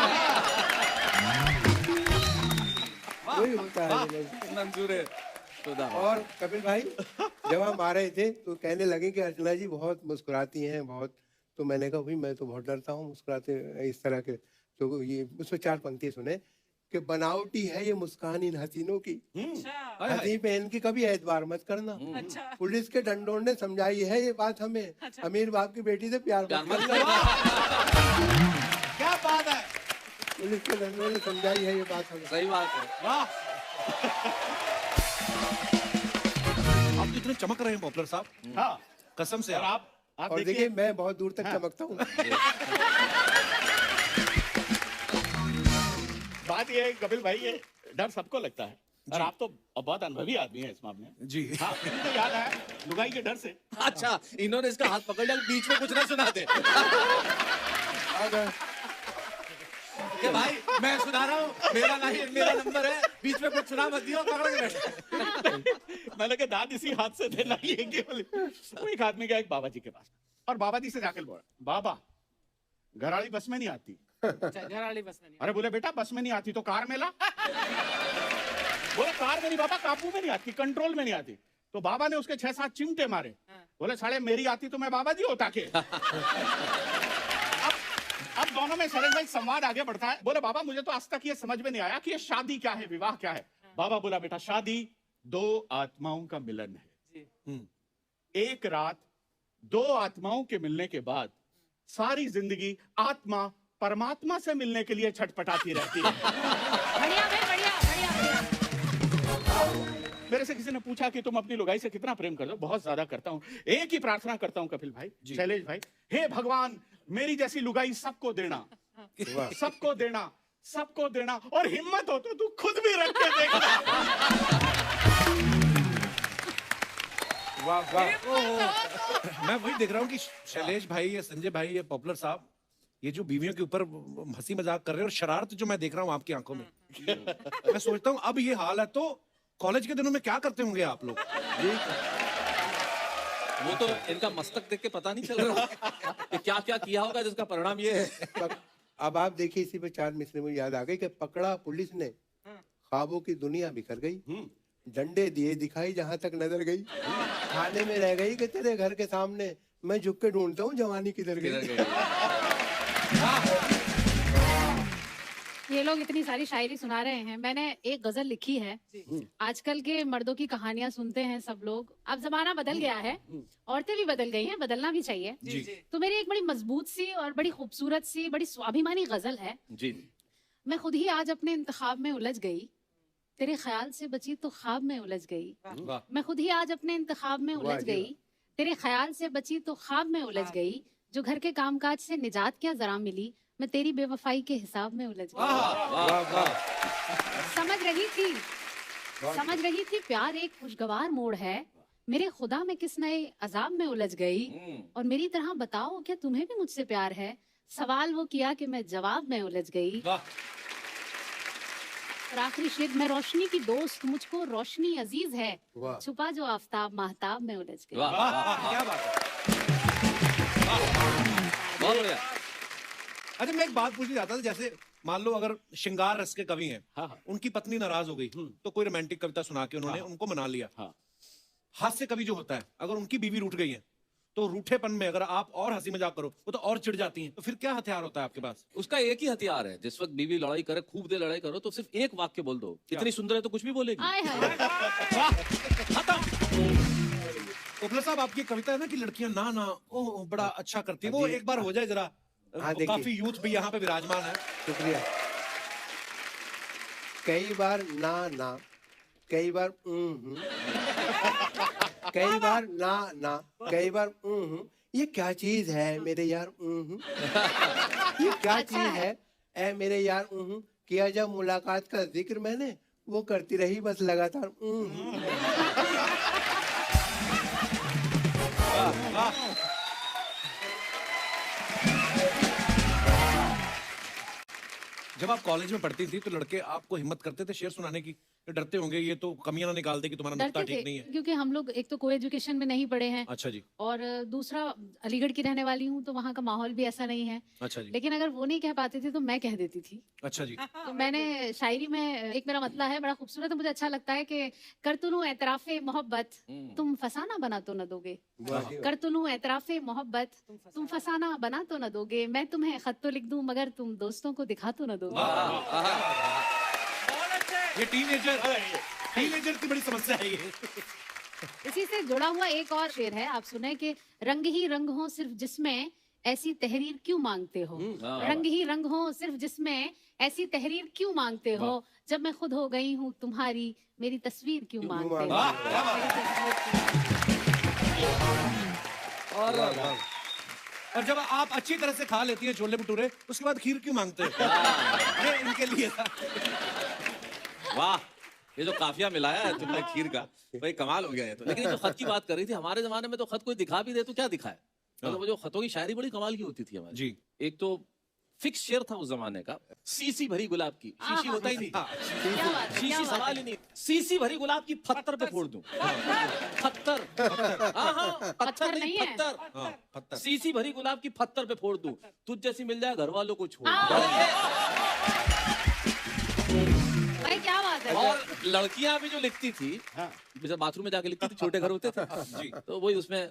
वही होता है। मंजूर खुदा। और कपिल भाई, जब हम आ रहे थे तो कहने लगे कि अर्चना जी बहुत मुस्कुराती हैं बहुत। तो मैंने कहा भाई मैं तो बहुत डरता हूँ मुस्कुराते इस तरह के। तो ये उसमें 4 पंक्ति सुने कि बनावटी है ये मुस्कान इन हसीनों की, हसी पे इनकी कभी एतबार मत करना। पुलिस के डंडों ने समझाई है ये बात हमें, अमीर बाप की बेटी से प्यार मत करना। क्या बात है। पुलिस के डंडों ने समझाई है ये बात हमें। सही बात है। वाह। आप तो इतने चमक रहे हैं पॉपुलर साहब, हाँ। कसम से। और आप और देखिए मैं बहुत दूर तक चमकता हूँ। बात ये है कपिल भाई, ये डर सबको लगता है, और आप तो बहुत अनुभवी आदमी है इस मामले में। जी। हाँ, मुझे याद है लुगाई के डर से। अच्छा, इन्होंने इसका हाथ पकड़ लिया, बीच में कुछ ना सुना दे। कि भाई मैं सुना रहा हूँ, मेरा नंबर है, बीच में कुछ सुना मत दियो, पकड़ के बैठ। मैंने कहा दाद इसी हाथ से देना ये केवल। वो एक आदमी गया एक बाबा जी के पास, और बाबा जी से जाकर बोला, बाबा घराड़ी बस में नहीं आती। घराड़ी बस में नहीं। अरे बोले बेटा बस में नहीं आती तो कार में ला। बोले कार में नहीं बाबा, काबू में नहीं आती, कंट्रोल में नहीं आती। तो बाबा ने उसके 6-7 चिमटे मारे। बोले साले मेरी आती तो मैं बाबा जी होता के। अब दोनों में शैलेश भाई संवाद आगे बढ़ता है। बोले बाबा मुझे तो आज तक ये समझ में नहीं आया कि ये शादी क्या है, विवाह क्या है। बाबा बोला बेटा शादी 2 आत्माओं का मिलन है। एक रात दो आत्माओं के मिलने के बाद सारी जिंदगी आत्मा परमात्मा से मिलने के लिए छटपटाती रहती है। बढ़िया भाई, बढ़िया बढ़िया बढ़िया। मेरे से किसी ने पूछा कि तुम अपनी लुगाई से कितना प्रेम करते हो? बहुत ज्यादा करता हूँ। एक ही प्रार्थना करता हूँ कपिल भाई, शैलेश भाई, हे भगवान मेरी जैसी लुगाई सबको देना, सबको देना, सबको देना, और हिम्मत हो तो तू खुद भी रख के देखना। वाह वाह। मैं वही देख रहा हूँ कि शैलेश भाई या संजय भाई या पॉपुलर साहब ये जो बीवियों के ऊपर हंसी मजाक कर रहे हैं, और शरारत जो मैं देख रहा हूँ आपकी आंखों में, मैं सोचता हूँ अब ये हाल है तो कॉलेज के दिनों में क्या करते होंगे आप लोग? वो तो इनका मस्तक देख के पता नहीं चल रहा कि क्या क्या किया होगा जिसका परिणाम ये है। अब आप देखिए, इसी पे चार मिसरे मुझे याद आ गई कि पकड़ा पुलिस ने, ख्वाबों की दुनिया बिखर गई, डंडे दिए दिखाई जहां तक नजर गई, खाने में रह गई कि तेरे घर के सामने मैं झुक के ढूंढता हूँ जवानी किधर गई। ये लोग इतनी सारी शायरी सुना रहे हैं, मैंने एक गजल लिखी है। आजकल के मर्दों की कहानियां सुनते हैं सब लोग, अब जमाना बदल गया है, औरतें भी बदल गई हैं, बदलना भी चाहिए। तो मेरी एक बड़ी मजबूत सी और बड़ी खूबसूरत सी बड़ी स्वाभिमानी गजल है। जी। मैं खुद ही आज अपने इंतखाब में उलझ गई, तेरे ख्याल से बची तो ख्वाब में उलझ गई। मैं खुद ही आज अपने इंतखाब में उलझ गई, तेरे ख्याल से बची तो ख्वाब में उलझ गई। जो घर के कामकाज से निजात क्या जरा मिली, मैं तेरी बेवफाई के हिसाब में उलझ गई। समझ रही थी प्यार एक खुशगवार मोड़ है, मेरे खुदा में किस नए अजाब में उलझ गई। और मेरी तरह बताओ क्या तुम्हें भी मुझसे प्यार है, सवाल वो किया कि मैं जवाब में उलझ गई। और आखिरी शेर, मैं रोशनी की दोस्त मुझको रोशनी अजीज है, छुपा जो आफताब महताब में उलझ गई। क्या बात है, बहुत बढ़िया। अच्छा मैं एक बात पूछना चाहता था, जैसे मान लो अगर श्रृंगार रस के कवि हैं, हाँ, हाँ। उनकी पत्नी नाराज हो गई तो कोई रोमांटिक कविता सुना के उन्होंने उनको मना लिया। हाँ। हास्य कवि जो होता है, अगर उनकी बीवी रूठ गई है तो रूठेपन में अगर आप और हंसी मजाक करो वो तो और चिढ़ जाती हैं, तो फिर क्या हथियार होता है आपके पास? उसका एक ही हथियार है, जिस वक्त बीवी लड़ाई करे, खूब देर लड़ाई करो, तो सिर्फ एक वाक्य बोल दो, इतनी सुंदर है तो कुछ भी बोलेगी। आए हाय। उपला साहब आपकी कविता है ना कि लड़कियां ना ना ओह बड़ा अच्छा करती है, वो एक बार हो जाए जरा। हाँ, देखिए। काफी यूथ भी यहाँ पे विराजमान है। शुक्रिया। कई बार ना ना, कई बार कई बार ना ना, कई बार ये क्या चीज है मेरे यार, ये क्या चीज है ऐ मेरे यार, किया जब मुलाकात का जिक्र मैंने, वो करती रही बस लगातार। जब आप कॉलेज में पढ़ती थी तो लड़के आपको हिम्मत करते थे शेर सुनाने की? डरते होंगे ये तो कमियां ना निकाल दे कि तुम्हारा नुक्ता डरते ठीक नहीं थे, है। क्योंकि हम लोग एक तो को एजुकेशन में नहीं पढ़े हैं, अच्छा जी। और दूसरा अलीगढ़ की रहने वाली हूँ तो वहाँ का माहौल भी ऐसा नहीं है। अच्छा जी। लेकिन अगर वो नहीं कह पाते थे तो मैं कह देती थी। अच्छा जी। तो मैंने शायरी में एक मेरा मतला है बड़ा खूबसूरत है, मुझे अच्छा लगता है कि करतुनू एतराफे मोहब्बत तुम फसाना बना तो न दोगे, करतुनू एतराफे मोहब्बत तुम फसाना बना तो न दोगे, मैं तुम्हें खत तो लिख दूं मगर तुम दोस्तों को दिखा तो न दोगे। ये टीनेजर की बड़ी समस्या है ये। इसी से जुड़ा हुआ एक और शेर है, आप सुने कि रंग ही रंग हो सिर्फ जिसमें ऐसी तहरीर क्यों मांगते हो, रंग ही रंग हो सिर्फ जिसमें ऐसी तहरीर क्यों मांगते हो, जब मैं खुद हो गई हूँ तुम्हारी मेरी तस्वीर क्यों मांगते हो। और जब आप अच्छी तरह से खा लेती हैं छोले भटूरे, उसके बाद खीर क्यों मांगते हैं? ये इनके लिए था। वाह, ये जो काफिया मिलाया है तुमने खीर का, भाई कमाल हो गया ये तो। लेकिन ये जो खत की बात कर रही थी, हमारे जमाने में तो खत कोई दिखा भी दे तो क्या दिखाए, मतलब वो जो खतों की शायरी बड़ी कमाल की होती थी हमारी जी। एक तो फिक्स शेर था उस जमाने का, सीसी भरी गुलाब की, शीशी होता ही नहीं, शीशी सवाल ही नहीं, सीसी भरी गुलाब की पत्थर पे फोड़ दूं, पत्थर, पत्थर नहीं पत्थर, सीसी भरी गुलाब की पत्थर पे फोड़ दूं, तुझ जैसी मिल जाए घर वालों को छोड़। भाई क्या बात है। और लड़कियां भी जो लिखती थी, जब बाथरूम में जाके लिखती थी, छोटे घर होते थे जी, तो वही उसमें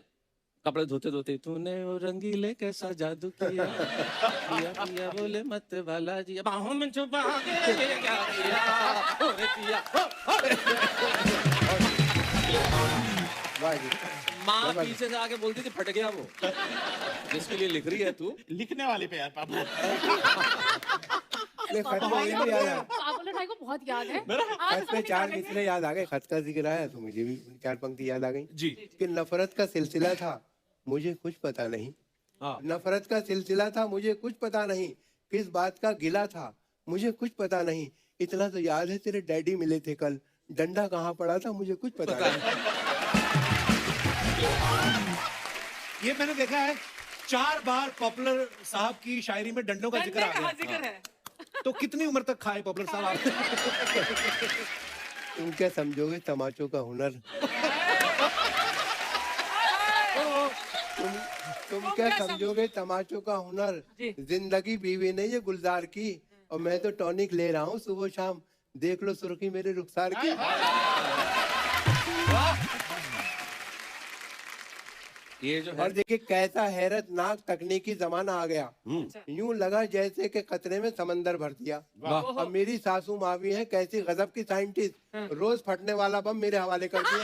कपड़े धोते धोते, तूने वो रंगीले कैसा जादू किया, किया किया बोले मत वाला जी, बाहों में छुपा के क्या किया, ओरे किया। वाह जी। माँ पीछे से आके बोलती थी फट गया वो, जिसके लिए लिख रही है तू। लिखने वाले पे यार पापा। मैं खत में ये भी याद आया, पापुलर भाई को बहुत याद है। खत में 4 मिसरे याद आ गए, खत का जिक्र आया तो मुझे भी 4 पंक्ति याद आ गई जी। कि नफरत का सिलसिला था मुझे कुछ पता नहीं, नफरत का सिलसिला था मुझे कुछ पता नहीं, किस बात का गिला था मुझे कुछ पता नहीं, इतना तो याद है तेरे डैडी मिले थे कल, डंडा कहाँ पड़ा था मुझे कुछ पता नहीं। ये मैंने देखा है 4 बार पॉपुलर साहब की शायरी में डंडों का जिक्र आ गया। जिक्र है। तो कितनी उम्र तक खाए पॉपुलर साहब आप? तुम क्या समझोगे तमाचों का हुनर, तुम क्या समझोगे तमाचों का हुनर, जिंदगी बीवी ने ये गुलजार की, और मैं तो टॉनिक ले रहा हूँ सुबह शाम, देख लो सुर्खी मेरे रुखसार की। ये जो है और देखिए कैसा हैरतनाक तकनीकी जमाना आ गया, यूं लगा जैसे कि कतरे में समंदर भर दिया। अब मेरी सासू माँ भी है कैसी गजब की साइंटिस्ट, रोज फटने वाला बम मेरे हवाले कर दिया।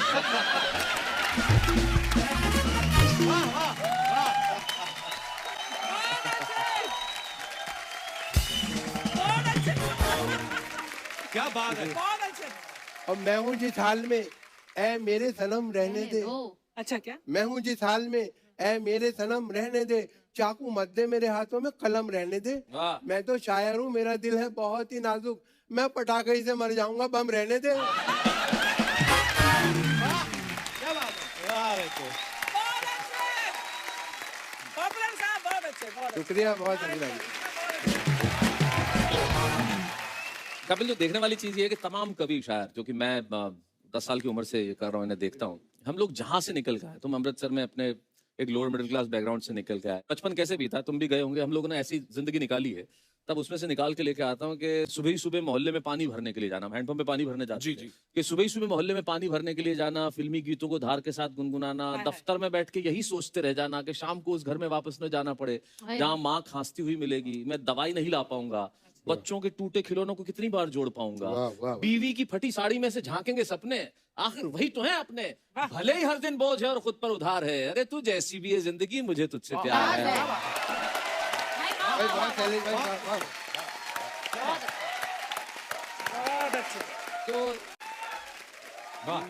क्या बात है। बहुत अच्छे। और मैं हूँ जिस हाल में ऐ मेरे सनम रहने दे, अच्छा क्या? मैं हूँ जिस हाल में ऐ मेरे सनम रहने दे, चाकू मत दे मेरे हाथों में कलम रहने दे, वाह। मैं तो शायर हूँ मेरा दिल है बहुत ही नाजुक, मैं पटाखे से मर जाऊंगा बम रहने दे। क्या बात है यार, ये तो पॉपुलर साहब बहुत अच्छे, बहुत अच्छे। शुक्रिया, बहुत शुक्रिया। कपिल, जो देखने वाली चीज ये है कि तमाम कवि शायर, जो कि मैं 10 साल की उम्र से ये कर रहा हूँ, इन्हें देखता हूँ, हम लोग जहां से निकल गए, तुम अमृतसर में अपने एक लोअर मिडिल क्लास बैकग्राउंड से निकल के आए, बचपन कैसे भी था, तुम भी गए होंगे, हम लोगों ने ऐसी जिंदगी निकाली है, तब उसमें से निकाल के लेके आता हूँ कि सुबह ही सुबह मोहल्ले में पानी भरने के लिए जाना, हैंडपंप में पानी भरने जाते थे, कि सुबह ही सुबह मोहल्ले में पानी भरने के लिए जाना, फिल्मी गीतों को धार के साथ गुनगुनाना, दफ्तर में बैठ के यही सोचते रह जाना कि शाम को उस घर में वापस न जाना पड़े जहाँ माँ खांसती हुई मिलेगी, मैं दवाई नहीं ला पाऊंगा, बच्चों के टूटे खिलौनों को कितनी बार जोड़ पाऊंगा, वाह, वाह। बीवी की फटी साड़ी में से झांकेंगे सपने, आखिर वही तो है अपने, भले ही हर दिन बोझ है और खुद पर उधार है, अरे तू जैसी भी है जिंदगी मुझे तुझसे प्यार है। भाई, बहुत शैलेश भाई, वाह, वाह। बहुत अच्छे। तो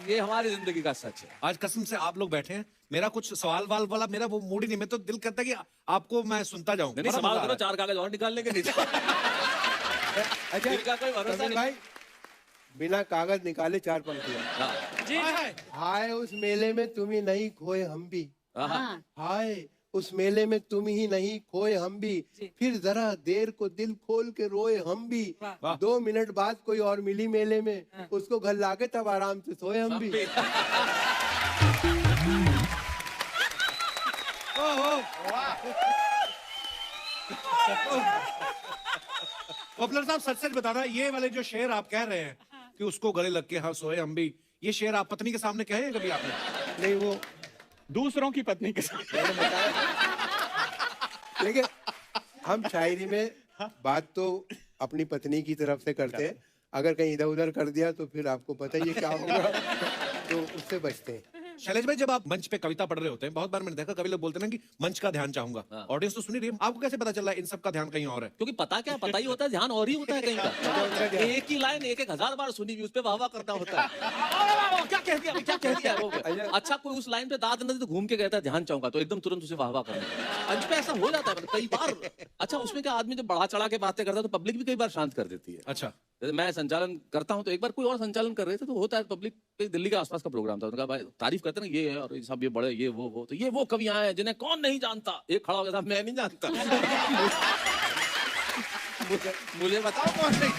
ये हमारी जिंदगी का सच है। आज कसम से आप लोग बैठे हैं, मेरा कुछ सवाल वाल वाला मेरा वो मूड ही नहीं, मैं तो दिल करता है कि आपको मैं सुनता जाऊं। नहीं, बड़ा सवाल मजा आ करो, रहा 4 कागज और निकालने के नीचे। अच्छा इनका कोई भरोसा कपिल नहीं। भाई, बिना कागज निकाले 4 पंक्तियां। हाँ। जी है। हाय उस मेले में तुम ही नहीं खोए हम भी, हाँ। हाय उस मेले में तुम ही नहीं खोए हम भी, फिर जरा देर को दिल खोल के रोए हम भी, 2 मिनट बाद कोई और मिली मेले में, उसको घर लाके तब आराम से सोए हम भी। पॉपुलर साहब सच सच बताना, ये वाले जो शेर आप कह रहे हैं कि उसको गले लग के हाँ सोए हम भी, ये शेर आप पत्नी के सामने कहे हैं कभी आपने? नहीं, वो दूसरों की पत्नी के साथ। लेकिन हम शायरी में बात तो अपनी पत्नी की तरफ से करते हैं, अगर कहीं इधर उधर कर दिया तो फिर आपको पता ही है क्या होगा, तो उससे बचते हैं। शैलेश भाई, जब आप मंच पे कविता पढ़ रहे होते हैं, बहुत बार मैंने देखा कभी लोग बोलते हैं ना कि मंच का ध्यान चाहूंगा, ऑडियंस तो सुनी रही है, आपको कैसे पता चल रहा है इन सब का ध्यान कहीं और है? क्योंकि पता क्या, पता ही होता है, ध्यान और ही होता है कहीं का। एक ही लाइन 1,000 बार सुनी हुई, उस पे वाह वाह करना होता है। क्या कह दिया, क्या कह दिया वो? अच्छा, कोई उस लाइन पे दांत न दे तो घूम के कहता है ध्यान चाहूंगा, तो एकदम तुरंत उसे वाह वाह करना। मंच पे ऐसा हो जाता है कई बार। अच्छा, उसमें क्या आदमी जब बढ़ा चढ़ा के बातें करता है तो पब्लिक भी कई बार शांत कर देती है। अच्छा, जैसे मैं संचालन करता हूँ तो एक बार कोई और संचालन कर रहे थे, तो होता है पब्लिक, दिल्ली के आसपास का प्रोग्राम था, उनका भाई तारीफ करते ना, ये है और सब ये बड़े, ये वो, तो ये वो कवि आए हैं जिन्हें कौन नहीं जानता, एक खड़ा हो गया था, मैं नहीं जानता। मुझे बताओ कौन नहीं।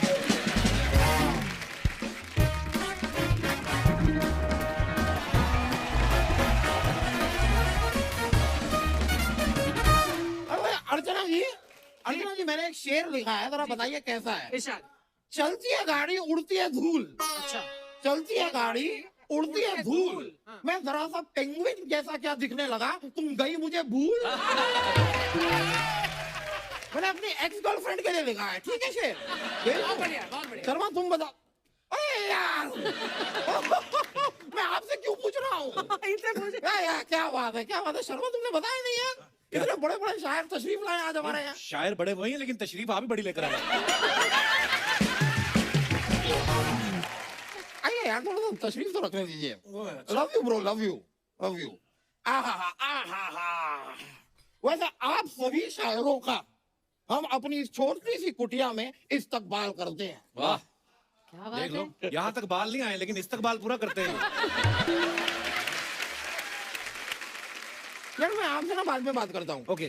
अर्चना जी मैंने एक शेर लिखा है, जरा बताइए कैसा है। इरशाद। चलती है गाड़ी उड़ती है धूल, अच्छा। चलती है गाड़ी उड़ती है धूल, मैं जरा सा पेंगुइन जैसा क्या दिखने लगा, तुम गई मुझे भूल। मैंने अपनी एक्स गर्लफ्रेंड के लिए लिखा है, ठीक है शेर? बहुत बढ़िया, बहुत बढ़िया। शर्मा तुम बता। अरे यार मैं आपसे क्यों पूछ रहा हूँ? इनसे पूछे। क्या बात है, क्या बात है? शर्मा तुमने बताया नहीं यार, इतने बड़े बड़े शायर तशरीफ लाए आज हमारे यहाँ। शायर बड़े वही हैं, लेकिन तशरीफ आप भी बड़ी लेकर आए। आइए यार, थोड़ा सा तशरीफ तो रखने दीजिए। Love you bro, love you, love you. आहा। वैसे आप सभी शायरों का हम अपनी इस छोटी सी कुटिया में इस्तकबाल करते हैं। वाह, क्या बात देख लो, है। यहाँ तक बाल नहीं आए लेकिन इस्तकबाल पूरा करते हैं। यार मैं आपसे ना बाद में बात करता हूँ। ओके।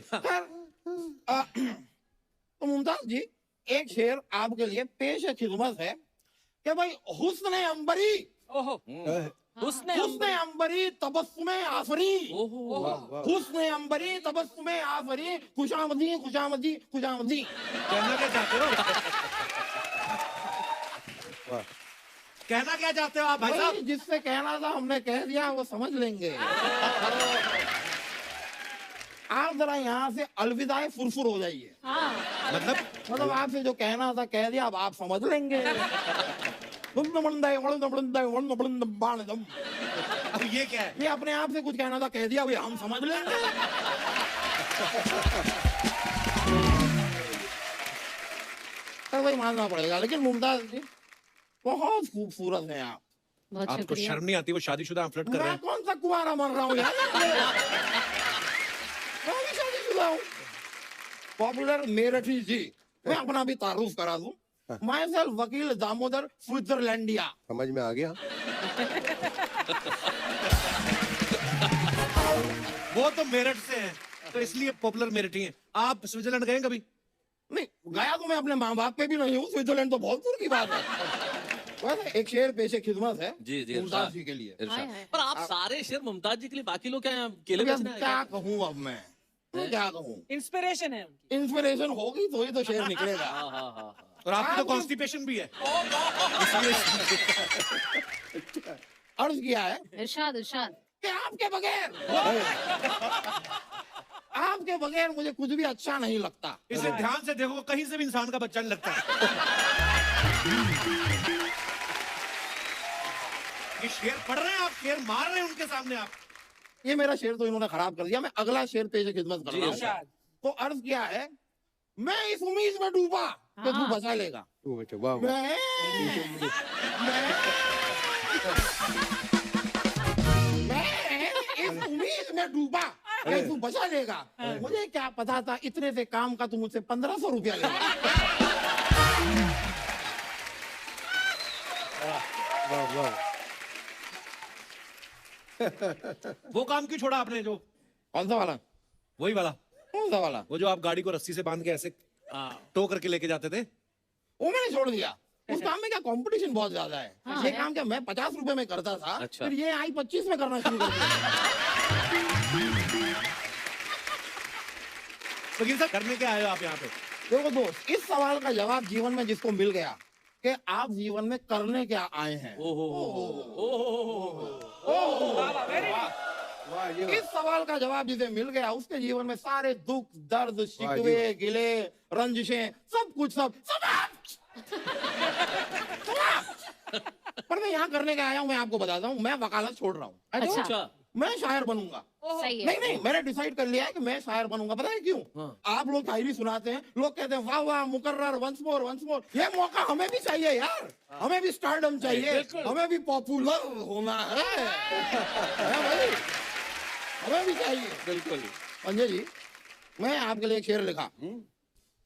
तो मुमताज जी, एक शेर आपके लिए पेश खिदमत है कि भाई हुस्न अंबरी, ओहो, उसने हुस्न अंबरी तबस्सुमे आफरी, ओहो, हुस्न अंबरी तबस्सुमे आफरी, खुशामदी खुशामदी खुशामदी। कहना क्या चाहते हो? कहना क्या चाहते हो आप भाई साहब? भाई जिससे कहना था हमने कह दिया, वो समझ लेंगे। आप जरा यहाँ से अलविदाए फुरफुर हो जाइए। मतलब आपसे जो कहना था कह दिया, अब आप समझ लेंगे। अब ये क्या है? ये अपने आप से कुछ कहना था कह दिया, भाई हम समझ लेंगे। तो भाई मानना पड़ेगा, लेकिन मुमताज जी बहुत खूबसूरत हैं आप। बहुत आपको शुक्रिया। शर्म नहीं आती? वो शादीशुदा आप फ्लर्ट कर रहे मैं हैं। कौन सा कुंवारा बन रहा हूँ यार? मैं भी शादीशुदा हूँ। पॉपुलर मेरठी जी, मैं अपना भी तारुफ करा दूं। माई सेल्फ वकील दामोदर स्विट्जरलैंडिया। समझ में आ गया। वो तो मेरठ से हैं, तो इसलिए पॉपुलर मेरठी हैं। आप स्विट्जरलैंड गए कभी? नहीं गया तो मैं अपने माँ बाप पे भी नहीं हूँ, स्विट्जरलैंड तो बहुत दूर की बात है। वैसे एक शेर पेशे खिदमत है जी जी, मुमताज इरशाद। जी के लिए। इरशाद। हाय, हाय। पर आप सारे शेर मुमताज जी के लिए, बाकी लोग क्या हैं, केले अब बेचने आए क्या क्या? कहूँ अब मैं क्या कहूँ? इंस्पिरेशन है उनकी। इंस्पिरेशन होगी तो ही तो शेर निकलेगा। हाँ। और आपको तो कॉन्स्टिपेशन भी है। अर्ज किया है इरशाद इरशाद। कि आपके बगैर मुझे कुछ भी अच्छा नहीं लगता। इसे ध्यान से देखो, कहीं से भी इंसान का बच्चा नहीं लगता है। ये शेर पढ़ रहे हैं आप, शेर मार रहे हैं उनके सामने आप। ये मेरा शेर तो इन्होंने खराब कर दिया। मैं अगला शेर पेश खिदमत कर जी, रहा हूँ। इरशाद। तो अर्ज किया है, मैं इस उम्मीद में डूबा कि तू हाँ। बचा लेगा। तू अच्छा, वाह वाह। मैं इस उम्मीद में डूबा कि तू बचा लेगा। मुझे क्या पता था इतने से काम का तू मुझसे 1500 रुपया लेगा। वाह वाह। वो काम क्यों छोड़ा आपने? जो कौन सा वाला? वही वाला, कौन सा वाला? वो जो आप गाड़ी को रस्सी से बांध के ऐसे टो करके लेके जाते थे। वो मैंने छोड़ दिया। उस काम में क्या कंपटीशन बहुत ज्यादा है। हाँ, ये है। काम क्या मैं 50 रुपए में करता था, अच्छा। फिर ये आई 25 में करना शुरू कर दिया। लेकिन सर करने क्या आए हो आप यहाँ पे? देखो दोस्त, इस सवाल का जवाब जीवन में जिसको मिल गया कि आप जीवन में करने क्या आए हैं, वाह ये इस सवाल का जवाब जिसे मिल गया उसके जीवन में सारे दुख दर्द शिकवे गिले रंजिशें सब कुछ सब पर मैं यहाँ करने का आया हूँ। मैं आपको बताता हूँ, मैं वकालत छोड़ रहा हूँ। अच्छा। मैं शायर बनूंगा। सही है। नहीं मैंने डिसाइड कर लिया है कि मैं शायर बनूंगा। पता है क्यों? आप लोग शायरी सुनाते हैं, लोग कहते हैं वाह वाह मुकर्रर, वंस मोर वंस मोर। ये मौका हमें भी चाहिए यार, हमें भी स्टारडम चाहिए, हमें भी पॉपुलर होना है भाई, हमें भी चाहिए। बिल्कुल। संजय जी, मैं आपके लिए एक शेर लिखा,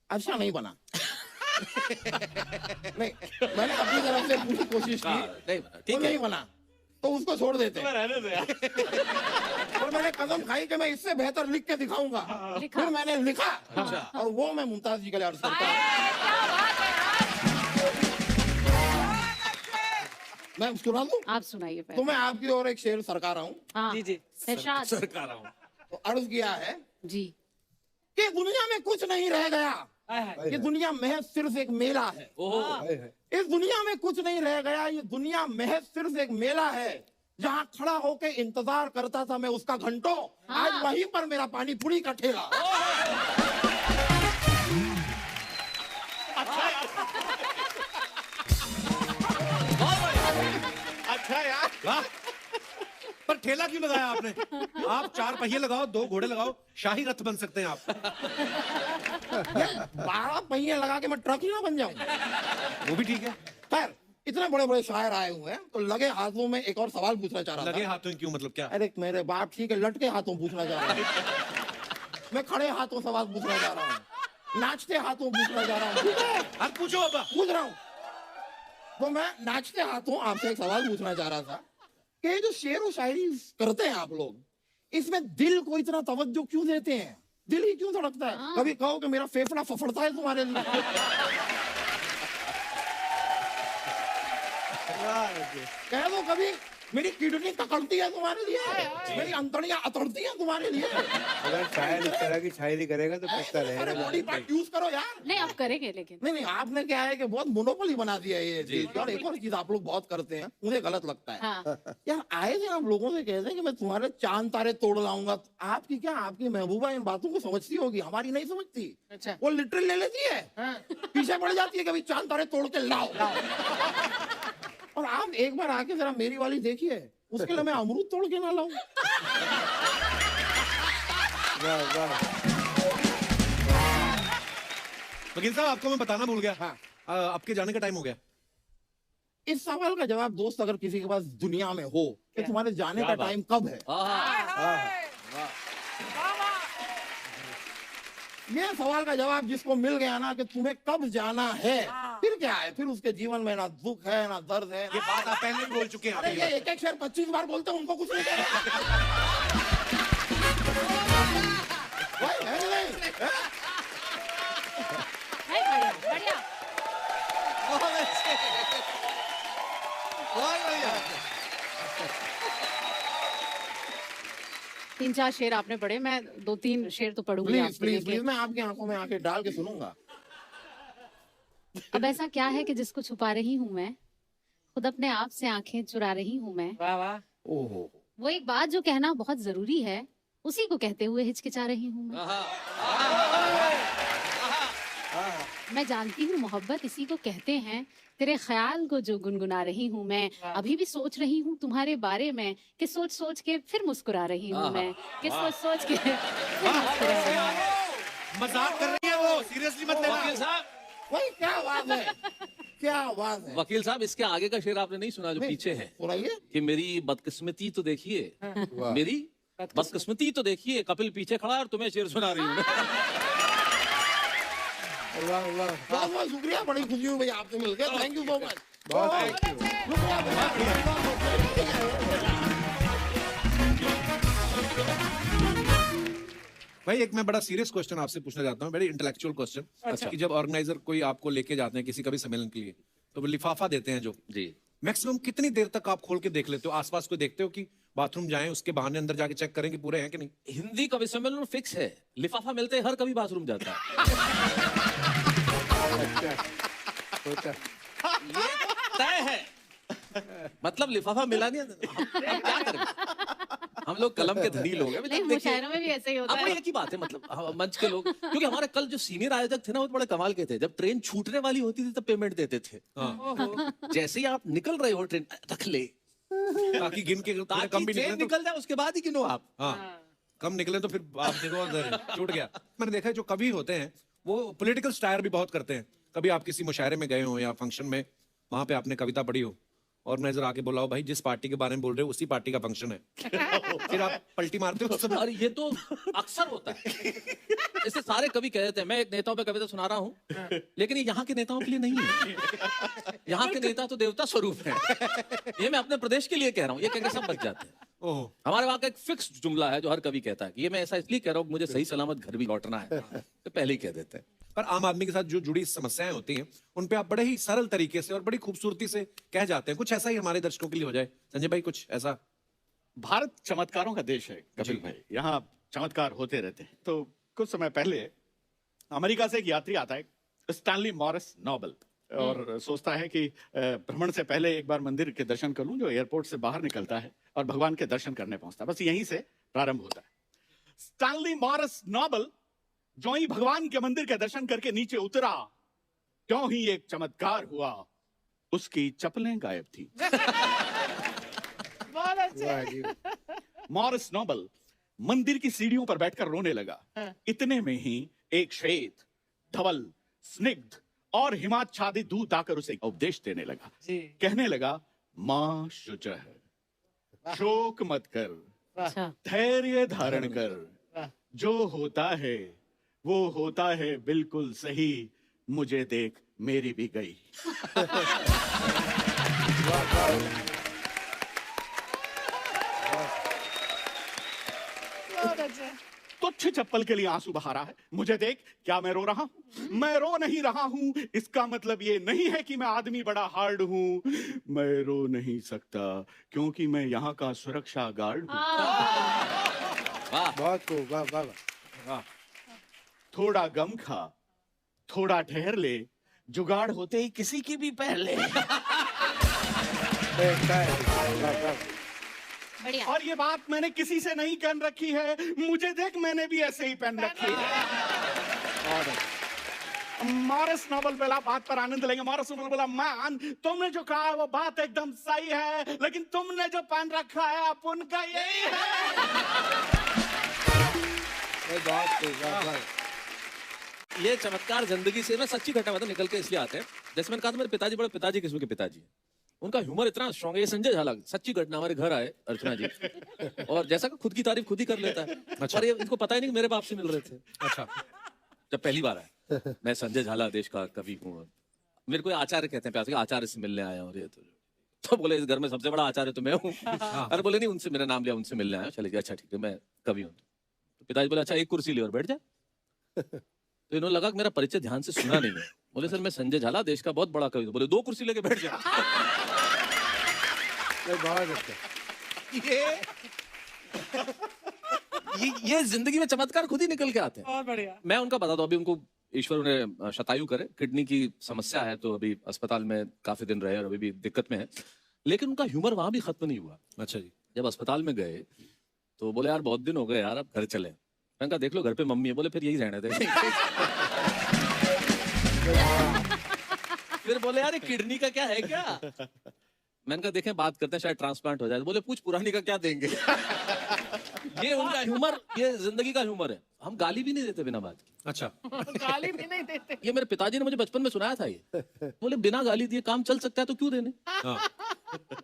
अच्छा नहीं बना। नहीं, मैंने अपनी तरफ से पूरी कोशिश की, नहीं बना, वो ठीक है। नहीं बना, तो उसको छोड़ देते हैं। रहने दो यार। और मैंने कदम खाई कि मैं इससे बेहतर लिख के दिखाऊंगा। फिर मैंने लिखा और वो मैं मुमताज जी के लिए अर्ज करता हूँ। मैं सुना दूं? आप सुनाइए तो पहले। मैं आपकी ओर एक शेर सरका रहा हूँ। हाँ। जी। इरशाद। सरकार हूँ। तो अर्ज किया है जी। कि दुनिया में कुछ नहीं रह गया, ये दुनिया महज सिर्फ एक मेला है। हाय हाय। इस दुनिया में कुछ नहीं रह गया, ये दुनिया महज सिर्फ एक मेला है। जहाँ खड़ा होके इंतजार करता था मैं उसका घंटों, आज वहीं पर मेरा पानी पूरी का ठेला। अच्छा यार, वाह, ठेला क्यों लगाया आपने? आप 4 पहिए लगाओ, 2 घोड़े लगाओ, शाही रथ बन सकते हैं आप। 12 पहिए लगा के मैं ट्रक ही ना बन जाऊं। वो भी ठीक है। खैर, इतने बड़े बड़े शायर आए हुए हैं, तो लगे हाथों में एक और सवाल पूछना चाह रहा था। लगे हाथों क्यों, मतलब क्या? अरे मेरे बाप ठीक है, लटके हाथों पूछना चाह रहा हूँ। मैं खड़े हाथों सवाल पूछना चाह रहा हूँ, नाचते हाथों पूछना चाह रहा हूँ। अब पूछो बाबा। पूछ रहा हूँ। तो मैं नाचते हाथों आपसे एक सवाल पूछना चाह रहा था कि ये जो शेर व शायरी करते हैं आप लोग, इसमें दिल को इतना तवज्जो क्यों देते हैं? दिल ही क्यों धड़कता है? कभी कहो कि मेरा फेफड़ा फफड़ता है तुम्हारे लिए। कह दो कभी मेरी किडनी ककड़ती है तुम्हारे लिए, मेरी अंतड़ियां अतड़ती हैं तुम्हारे लिए। अगर शायर इस तरह की शायरी करेगा तो पछता अरे रहेगा। बॉडी पार्ट यूज करो यार। नहीं आप करेंगे लेकिन नहीं नहीं, आपने क्या है कि बहुत मोनोपोली बना दिया है ये चीज। और एक और चीज आप लोग बहुत करते हैं, मुझे गलत लगता है। हाँ यार आए थे आप लोगों से कहते हैं कि मैं तुम्हारे चांद तारे तोड़ लाऊंगा। आपकी क्या, आपकी महबूबा इन बातों को समझती होगी, हमारी नहीं समझती। अच्छा। वो लिटरल ले लेती है, पीछे पड़ जाती है, कभी चांद तारे तोड़ के लाओ। और आप एक बार आके जरा मेरी वाली देखिए, उसके लिए मैं अमरूद तोड़ के ना लाऊं। वाह वाह। वकील साहब, आपको मैं बताना भूल गया। हाँ। आपके जाने का टाइम हो गया। इस सवाल का जवाब दोस्त अगर किसी के पास दुनिया में हो कि तुम्हारे जाने का टाइम कब है, ये सवाल का जवाब जिसको मिल गया ना कि तुम्हें कब जाना है, फिर क्या है? फिर उसके जीवन में ना दुख है ना दर्द है। ये बात आप पहले भी बोल चुके हैं। अरे ये एक एक शेर 25 बार बोलते हैं, उनको कुछ नहीं कहना। भाई, है नहीं? है? बढ़िया तीन चार शेर आपने पढ़े, मैं 2-3 शेर तो पढ़ूंगी प्लीज आपके प्लीज लेके। प्लीज, मैं आपकी आंखों में आके डाल के सुनूंगा। अब ऐसा क्या है कि जिसको छुपा रही हूँ मैं, खुद अपने आप से आंखें चुरा रही हूँ मैं। वाह वाह। ओहो, वो एक बात जो कहना बहुत जरूरी है, उसी को कहते हुए हिचकिचा रही हूँ मैं। मैं जानती हूँ मोहब्बत इसी को कहते हैं, तेरे ख्याल को जो गुनगुना रही हूँ मैं। अभी भी सोच रही हूँ तुम्हारे बारे में, कि सोच सोच के फिर मुस्कुरा रही हूँ मैं, कि सोच सोच के फिर मुस्कुरा रही हूँ। मजाक कर रही है वो, सीरियसली मत लेना। वकील साहब, भाई क्या बात है, क्या बात है। वकील साहब, इसके आगे का शेर आपने नहीं सुना जो नहीं। पीछे है, सुनाइए। कि मेरी बदकिस्मती तो देखिए, वाह। मेरी बदकिस्मती तो देखिए, कपिल पीछे खड़ा है और तुम्हें शेर सुना रही हूँ। वाह वाह। बहुत बहुत शुक्रिया, बड़ी खुशी हुई भैया आपसे मिलकर। Thank you so much. बहुत शुक्रिया भैया। भाई, एक मैं बड़ा सीरियस क्वेश्चन आपसे पूछना चाहता हूँ, वेरी इंटेलेक्चुअल क्वेश्चन। अच्छा। कि जब ऑर्गेनाइजर कोई आपको लेके जाते हैं किसी का भी सम्मेलन के लिए, तो वो लिफाफा देते हैं जो, जी, मैक्सिमम कितनी देर तक आप खोल के देख लेते हो? आसपास को देखते हो कि बाथरूम जाएं, उसके बहाने अंदर जाके चेक करें कि पूरे हैं कि नहीं? हिंदी कवि सम्मेलन फिक्स है, लिफाफा मिलते ही हर कभी बाथरूम जाता है। होता। ये तय है, मतलब लिफाफा मिला नहीं, हम क्या करें? हम लोग कलम के धनी लोग हैं। नहीं, देखिए, मुशायरों में भी ऐसा ही होता अब है। एक ही बात है, मतलब मंच के लोग, क्योंकि हमारे कल जो सीनियर आयोजक थे ना, वो बड़े कमाल के थे। जब ट्रेन छूटने वाली होती थी तब पेमेंट देते थे। जैसे ही आप निकल रहे हो ट्रेन, रख ले, ताकि गिन के थोड़े ताकि कम भी ट्रेन निकले तो, निकल जाए, उसके बाद ही गिनो आप। हाँ, कम निकले तो फिर आप देखो उधर छूट गया। मैंने देखा है जो कवि होते हैं वो पॉलिटिकल स्टायर भी बहुत करते हैं। कभी आप किसी मुशायरे में गए हो या फंक्शन में, वहां पे आपने कविता पढ़ी हो, ऑर्गेनाइजर आके बोला हो भाई जिस पार्टी के बारे में बोल रहे हो उसी पार्टी का फंक्शन है, फिर आप पलटी मारते हो उस समय? और ये तो अक्सर होता है। इससे सारे कवि कह देते हैं, मैं एक नेताओं पे कविता सुना रहा हूँ, लेकिन ये यहाँ के नेताओं के लिए नहीं है। यहाँ के नेता तो देवता स्वरूप हैं। ये मैं अपने प्रदेश के लिए कह रहा हूँ, ये कह के सब बच जाते हैं। ओह, हमारे वहाँ का एक फिक्स जुमला है जो हर कवि कहता है कि ये मैं ऐसा इसलिए कह रहा हूँ मुझे सही सलामत घर भी लौटना है, तो पहले ही कह देते हैं। पर आम आदमी के साथ जो जुड़ी समस्याएं होती हैं उन पे आप बड़े ही सरल तरीके से और बड़ी खूबसूरती से कह जाते हैं। कुछ ऐसा ही हमारे दर्शकों के लिए हो जाए, संजय भाई, कुछ ऐसा। भारत चमत्कारों का देश है कपिल भाई, यहाँ चमत्कार होते रहते हैं। तो कुछ समय पहले अमेरिका से एक यात्री आता है, स्टैनली मॉरिस नोबल, और सोचता है कि भ्रमण से पहले एक बार मंदिर के दर्शन कर लूं, जो एयरपोर्ट से बाहर निकलता है और भगवान के दर्शन करने पहुंचता है। बस यहीं से प्रारंभ होता है। स्टैनली मॉरिस नोबल जो ही भगवान के मंदिर के दर्शन करके नीचे उतरा, क्यों ही एक चमत्कार हुआ, उसकी चप्पलें गायब थी। बहुत अच्छे। वाह जी। मॉरिस नोबल मंदिर की सीढ़ियों पर बैठकर रोने लगा। इतने में ही एक श्वेत, धवल, स्निग्ध और हिमाच्छादित दूत आकर उसे उपदेश देने लगा। जी। कहने लगा, मां शुचः, शोक मत कर, अच्छा धैर्य धारण कर, जो होता है वो होता है बिल्कुल सही, मुझे देख मेरी भी गई। बहुत अच्छे। तुच्छ चप्पल के लिए आंसू बहा रहा है, मुझे देख क्या मैं रो रहा हूं? मैं रो नहीं रहा हूं, इसका मतलब ये नहीं है कि मैं आदमी बड़ा हार्ड हूं। मैं रो नहीं सकता क्योंकि मैं यहाँ का सुरक्षा गार्ड हूं। बहुत खूब, वाह वाह वाह। थोड़ा गम खा, थोड़ा ठहर ले, जुगाड़ होते ही किसी की भी पहले। वाह वाह। बढ़िया। और ये बात मैंने किसी से नहीं कहन रखी है, मुझे देख मैंने भी ऐसे ही पहन रखी है। मॉरिस नोबल पहला बात पर आनंद लेंगे। मॉरिस नोबल बोला, मैन तुमने जो कहा है वो बात एकदम सही है, लेकिन तुमने जो पहन रखा है अब उनका यही है। बहुत खूब, वाह वाह। ये चमत्कार जिंदगी से ना सच्ची घटना मतलब निकल के इसलिए आते हैं। जैसे मैंने कहा था मेरे पिताजी बड़े पिताजी किस्म के पिताजी हैं। उनका ह्यूमर इतना स्ट्रॉन्ग है। ये संजय झाला सच्ची घटना, हमारे घर आए अर्चना जी, और जैसा कि खुद की तारीफ खुद ही कर लेता है। अच्छा। और ये इनको पता ही नहीं कि मेरे बाप से मिल रहे थे। अच्छा। जब पहली बार आया, मैं संजय झाला देश का कवि हूँ, मेरे को ये आचार्य कहते हैं प्यार से, आचार्य से मिलने आया और ये तो बोले इस घर में सबसे बड़ा आचार्य तो मैं हूँ। अरे बोले नहीं, उनसे मेरा नाम लिया, उनसे मिलने आया। चले गया, अच्छा ठीक है मैं कवि हूँ। तो पिताजी बोले अच्छा एक कुर्सी ले और बैठ जाए। तो इन्होंने लगा कि मेरा परिचय ध्यान से सुना नहीं है। बोले सर मैं संजय झाला देश का बहुत बड़ा कवि हूँ। बोले 2 कुर्सी लेके बैठ जाए। बहुत अच्छा। ये जिंदगी में चमत्कार खुद ही निकल के आते हैं। बहुत बढ़िया। मैं उनका बताता हूँ। अभी उनको ईश्वर उन्हें शतायु करे, किडनी की समस्या है, तो अभी अस्पताल में काफी दिन रहे और अभी भी दिक्कत में है। लेकिन उनका ह्यूमर वहां भी खत्म नहीं हुआ। अच्छा जी। जब अस्पताल में गए तो बोले यार बहुत दिन हो गए यार, अब घर चले। मैंने कहा देख लो घर पे मम्मी है। बोले फिर यही रहने दे। फिर बोले यार किडनी का क्या है क्या? मैंने कहा देखें बात करते हैं, शायद ट्रांसप्लांट हो जाए। बोले पूछ पुरानी का क्या देंगे। ये उनका ह्यूमर, ये जिंदगी का ह्यूमर है। हम गाली भी नहीं देते बिना बात के। अच्छा। गाली भी नहीं देते। ये मेरे पिताजी ने मुझे बचपन में सुनाया था। ये बोले बिना गाली दिए काम चल सकता है तो क्यों देने।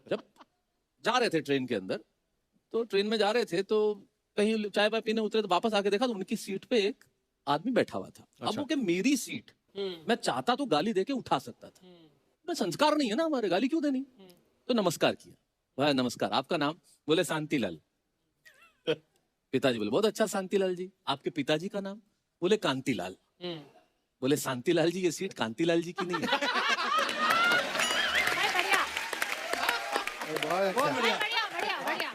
जब जा रहे थे ट्रेन के अंदर, तो ट्रेन में जा रहे थे तो कहीं चाय वाय पीने उतरे, तो वापस आके देखा तो उनकी सीट पे एक आदमी बैठा हुआ था। अब वो कि मेरी सीट, मैं चाहता तो गाली देके उठा सकता था, मैं संस्कार नहीं है ना हमारे, गाली क्यों देनी। तो नमस्कार किया। भाई नमस्कार, आपका नाम? बोले शांतिलाल। पिताजी बोले बहुत अच्छा शांतिलाल जी। आपके पिताजी का नाम? बोले कांतिलाल। बोले शांतिलाल जी ये सीट कांतिलाल जी की नहीं है। बहुत अच्छा। बढ़िया बढ़िया बढ़िया।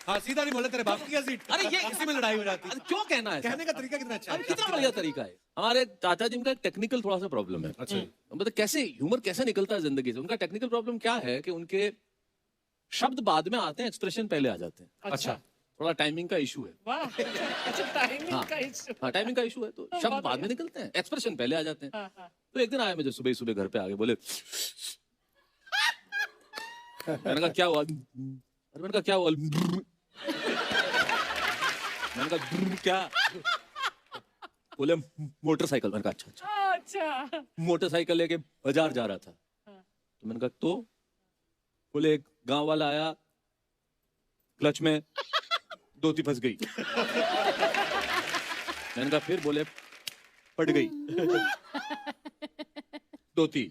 हाँ सीधा नहीं बोले तेरे बाप की क्या सीट। अरे ये इसी में लड़ाई हो जाती है। अरे क्यों कहना है? कहने का तरीका कितना अच्छा अरे है। कितना बढ़िया तरीका है। हमारे चाचा जी का टेक्निकल थोड़ा सा प्रॉब्लम है। अच्छा जी। मतलब कैसे ह्यूमर कैसे निकलता है जिंदगी से। उनका टेक्निकल प्रॉब्लम क्या है कि उनके शब्द बाद में आते हैं, एक्सप्रेशन पहले आ जाते हैं। अच्छा। थोड़ा टाइमिंग का इशू है। वाह। अच्छा टाइमिंग का इशू। हाँ टाइमिंग का इशू है, तो शब्द बाद में निकलते हैं, एक्सप्रेशन पहले आ जाते हैं। हाँ, हाँ। तो एक दिन आया मुझे सुबह सुबह घर पे आके बोले, मैंने कहा क्या हुआ? अरे मैंने कहा क्या हुआ? मैंने कहा क्या? बोले मोटरसाइकिल। मैंने कहा अच्छा अच्छा। अच्छा। मोटरसाइकिल लेके बाजार जा रहा था। तो मैंने कहा तो? बोले एक गांव वाला आया, क्लच में धोती फंस गई। मैंने कहा फिर? बोले फट गई धोती।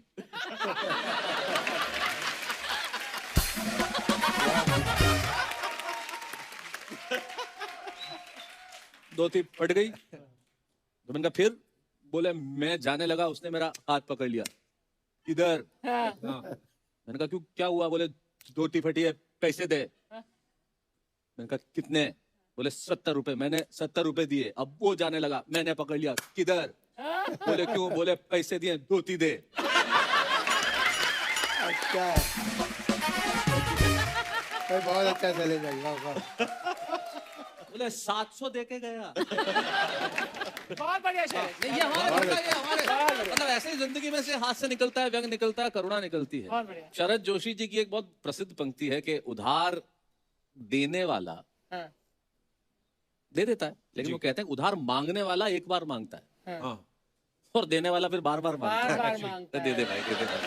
धोती फट गई। तो मैंने कहा फिर? बोले मैं जाने लगा, उसने मेरा हाथ पकड़ लिया। इधर। मैंने कहा क्यों, क्या हुआ? बोले धोती फटी है, पैसे दे। मैंने कहा कितने? बोले 70 रुपए। मैंने 70 रुपए दिए। अब वो जाने लगा, मैंने पकड़ लिया। किधर? बोले क्यों? बोले पैसे दिए, धोती दे। अच्छा। बहुत अच्छा चलेगा। वाह वाह। बोले 700 दे के गया। बहुत बढ़िया शैलेश। नहीं, ये हमारे मतलब ऐसे ही जिंदगी में से हाथ से निकलता है, व्यंग निकलता है, करुणा निकलती है। बहुत बढ़िया। शरद जोशी जी की एक बहुत प्रसिद्ध पंक्ति है कि उधार देने वाला हाँ, दे देता है, लेकिन वो कहते हैं उधार मांगने वाला एक बार मांगता है हाँ। और देने वाला फिर बार बार मांगता है। बार-बार मांगता दे दे भाई, दे दे भाई।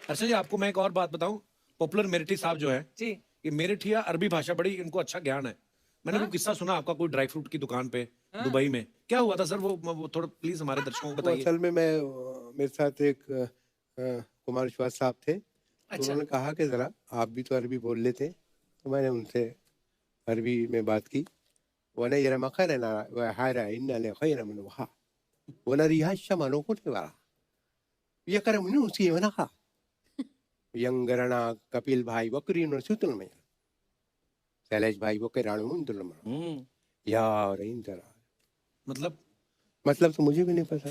अच्छा जी, आपको मैं एक और बात बताऊं, पॉपुलर मेरिटी साहब जो है, जी। ये मेरिठिया अरबी भाषा बड़ी इनको अच्छा ज्ञान है। मैंने वो किस्सा सुना आपका, कोई ड्राई फ्रूट की दुकान पे दुबई में क्या हुआ था सर, वो थोड़ा प्लीज हमारे दर्शकों को वो बताइए। असल में मेरे साथ एक कुमार विश्वास साहब थे। तो उन्होंने कहा कि जरा आप भी तो अरबी बोल लेते, तो मैंने उनसे अरबी में बात की। wana yara makana na hara inna le khayra min waha wana riha shamano ko wala ये कर मुने उसी है ना का यंगरणा कपिल भाई बकरी न सुतल में शैलेश भाई वो के राणू मुंदल में यार इंदरा मतलब तो मुझे भी नहीं पता।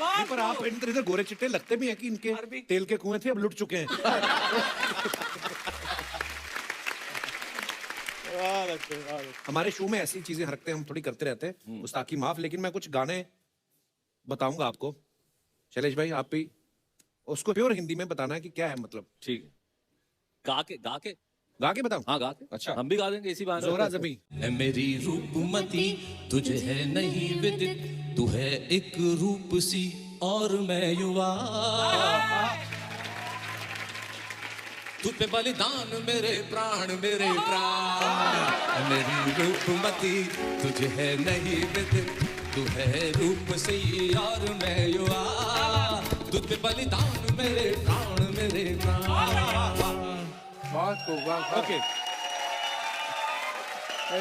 नहीं, पर आप इधर इधर गोरे चिट्टे लगते भी हैं कि इनके तेल के कुएं थे अब लुट चुके हैं। हमारे शो में ऐसी चीजें हरकतें हम थोड़ी करते रहते हैं, मुस्ताकी माफ, लेकिन मैं कुछ गाने बताऊंगा आपको। शैलेश भाई आप भी उसको प्योर हिंदी में बताना है कि क्या है मतलब। ठीक है, गा के गा के बताऊं? हाँ गा के। अच्छा, हम भी गा देंगे इसी बहाने। जोरा जमी है मेरी रूपमती तुझे है नहीं विदित, तू है एक रूप सी और मैं युवा, तुझ पे बलिदान मेरे प्राण मेरी रूपमती तुझे है नहीं विदित, तू है रूप सी और मैं युवा, तुझ पे बलिदान मेरे प्राण। बहुत खूब, ओके,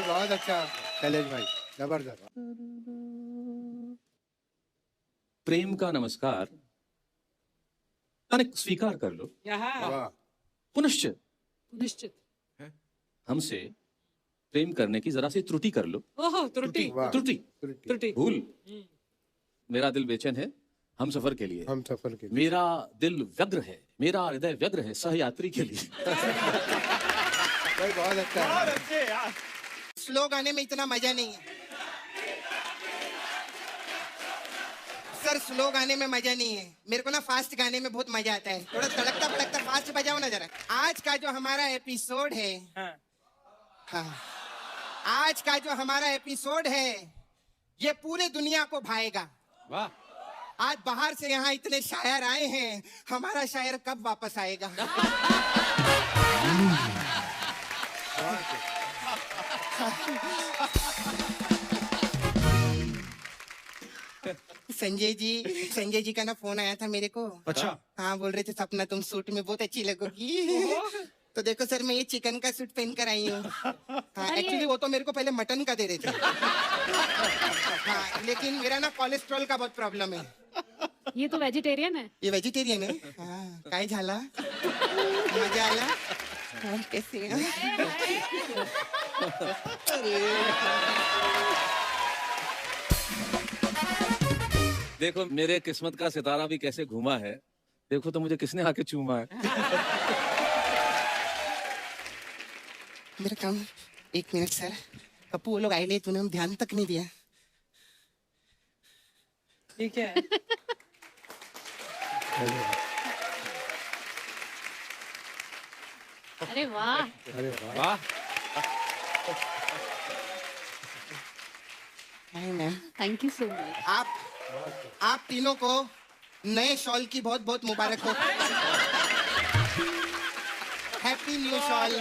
बहुत अच्छा शैलेश भाई, जबरदस्त। प्रेम का नमस्कार अनेक स्वीकार कर लो, यहाँ पुनश्च निश्चित। हमसे प्रेम करने की जरा सी त्रुटि कर लो। ओहो, त्रुटि त्रुटि भूल। मेरा दिल बेचैन है हम सफर के लिए, मेरा दिल व्यग्र है, मेरा हृदय व्यग्र है सहयात्री के लिए। बहुत अच्छा। स्लो गाने में इतना मजा नहीं है सर, स्लो गाने में मजा नहीं है। मेरे को ना फास्ट गाने में बहुत मजा आता है, थोड़ा तड़कता भड़कता फास्ट बजाओ ना जरा। आज का जो हमारा एपिसोड है, हाँ, आज का जो हमारा एपिसोड है ये पूरे दुनिया को भाएगा। वाह, आज बाहर से यहाँ इतने शायर आए हैं, हमारा शायर कब वापस आएगा? संजय जी का ना फोन आया था मेरे को। अच्छा, हाँ, बोल रहे थे सपना तुम सूट में बहुत अच्छी लगोगी। तो देखो सर, मैं ये चिकन का सूट पहन कर आई हूँ। हाँ, एक्चुअली वो तो मेरे को पहले मटन का दे रहे थे। हाँ, लेकिन मेरा ना कोलेस्ट्रॉल का बहुत प्रॉब्लम है। ये तो वेजिटेरियन है। ये वेजिटेरियन है। हाँ, काय झाला, मजा आला। हाँ, कैसे हैं? देखो मेरे किस्मत का सितारा भी कैसे घूमा है, देखो तो मुझे किसने आके चूमा है। मेरा काम, एक मिनट सर, पप्पू वो लोग आए ले, तूने हम ध्यान तक नहीं दिया। ठीक है। अरे वाह, वाह, ma'am, thank you so much. आप तीनों को नए शॉल की बहुत बहुत मुबारक हो। Happy new shawl.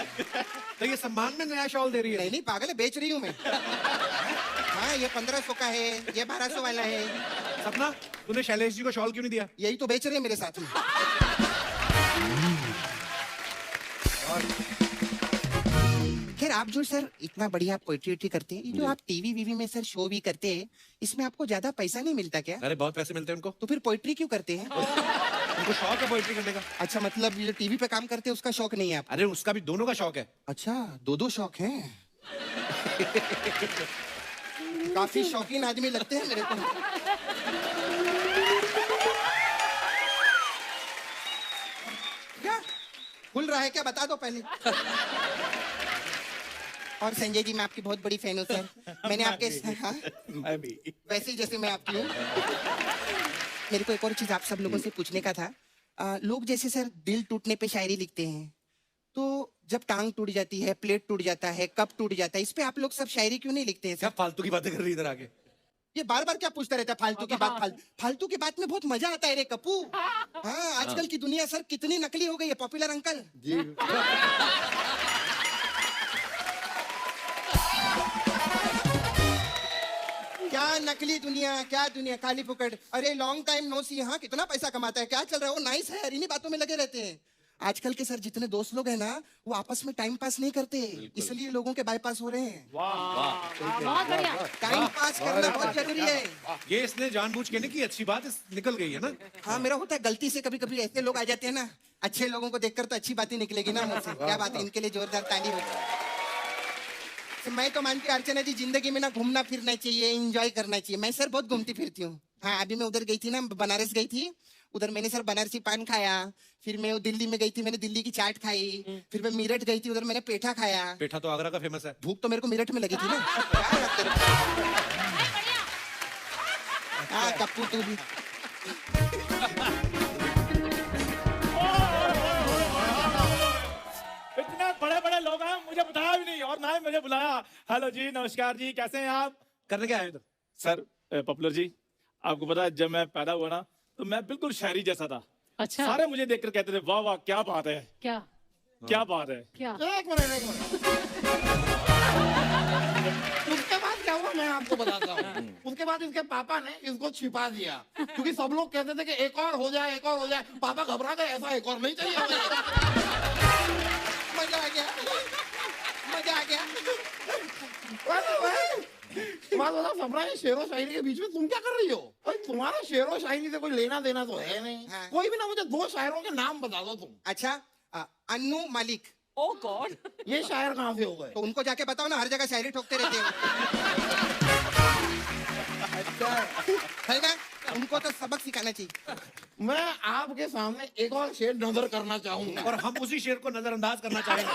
तो ये सम्मान में नया शॉल दे रही है? नहीं पागल है, बेच रही हूँ मैं। हाँ, ये 1500 का है, ये 1200 वाला है। सपना, तूने शैलेश जी को शॉल क्यों नहीं दिया? यही तो बेच रहे हैं मेरे साथ में। खैर, आप जो सर इतना बढ़िया आप पोइट्री करते हैं, ये जो आप टीवी वीवी में सर शो भी करते हैं, इसमें आपको ज्यादा पैसा नहीं मिलता क्या? अरे बहुत पैसे मिलते हैं उनको। तो फिर पोइट्री क्यों करते हैं? उनको शौक है पोइट्री करने का। अच्छा, मतलब ये टीवी पे काम करते हैं उसका शौक नहीं है आप? अरे उसका भी दोनों का शौक है। अच्छा, दो शौक हैं। काफी शौकीन आदमी लगते हैं मेरे को। क्या खुल रहा है क्या, बता दो पहले। और संजय जी, मैं आपकी बहुत बड़ी फैन हूँ सर। मैंने आपके हाँ? मैं भी। वैसे ही जैसे मैं आपकी हूँ। मेरे को एक और चीज आप सब लोगों से पूछने का था। लोग जैसे सर दिल टूटने पे शायरी लिखते हैं, तो जब टांग टूट जाती है, प्लेट टूट जाता है, कप टूट जाता है, इस पे आप लोग सब शायरी क्यों नहीं लिखते हैं क्या सर? फालतू की बातें कर रही है इधर आके? ये बार बार क्या पूछता रहता है फालतू की बात? फालतू की बात में बहुत मजा आता है रे कप्पू। हाँ, आजकल की दुनिया सर कितनी नकली हो गई है, पॉपुलर अंकल जी। क्या नकली दुनिया, क्या दुनिया, काली पुकड़। अरे लॉन्ग टाइम नो सी, हाँ कितना पैसा कमाता है, क्या चल रहा है? वो नाइस है, इन्हीं बातों में लगे रहते हैं। आजकल के सर जितने दोस्त लोग हैं ना, वो आपस में टाइम पास नहीं करते, इसलिए लोगों के बाईपास हो रहे हैं। बहुत बढ़िया। टाइम पास करना बहुत जरूरी है। ये इसने जानबूझ के नहीं की, अच्छी बात निकल गई है ना। हाँ, मेरा होता है गलती से, कभी कभी ऐसे लोग आ जाते हैं ना, अच्छे लोगों को देखकर तो अच्छी बातें निकलेगी ना मुझसे। क्या बात है, इनके लिए जोरदार ताली हो। मैं तो मानती हूँ अर्चना जी, जिंदगी में ना घूमना फिरना चाहिए, एंजॉय करना चाहिए। मैं सर बहुत घूमती फिरती हूँ। हाँ, अभी मैं उधर गई थी ना, बनारस गई थी, उधर मैंने सर बनारसी पान खाया। फिर मैं दिल्ली में गई थी, मैंने दिल्ली की चाट खाई। फिर मैं मीरठ गई थी, उधर मैंने पेठा खाया। पेठा तो आगरा का फेमस है। भूख तो मेरे को मीरठ में लगी थी ना। क्या बात कर रहे हो? हाँ कप्पू तू भी। इतने बड़े बड़े लोग हैं, मुझे बताया भी नहीं और ना ही मुझे बुलाया। हेलो जी, नमस्कार जी, कैसे हैं आप? करने क्या आए इधर? सर पॉपुलर जी, आपको पता है जब मैं पैदा हुआ ना, तो मैं बिल्कुल शायरी जैसा था। अच्छा। सारे मुझे देखकर कहते थे वाह वाह क्या बात है, क्या बात है। क्या? एक मिनट। उसके बाद क्या हुआ मैं आपको बताता हूँ। उसके बाद इसके पापा ने इसको छिपा दिया, क्योंकि सब लोग कहते थे कि एक और हो जाए, एक और हो जाए। पापा घबरा गए, ऐसा एक और नहीं चाहिए हमें। मजा आ गया, मजा आ गया। बात बता सपना, ये शेरो शायरी के बीच में तुम क्या कर रही हो? भाई तुम्हारा शेरो शायरी से कोई लेना देना तो है नहीं। हाँ। कोई भी ना, मुझे 2 शायरों के नाम बता दो तुम। अच्छा, अन्नू मालिक। ओह गॉड। ये शायर कहाँ से हो गए? तो उनको जाके बताओ ना, हर जगह शायरी ठोकते रहते हैं। अच्छा है ना, उनको तो सबक सिखाना चाहिए। मैं आपके सामने एक और शेर नजर करना चाहूंगा, और हम उसी शेर को नजरअंदाज करना चाहेंगे।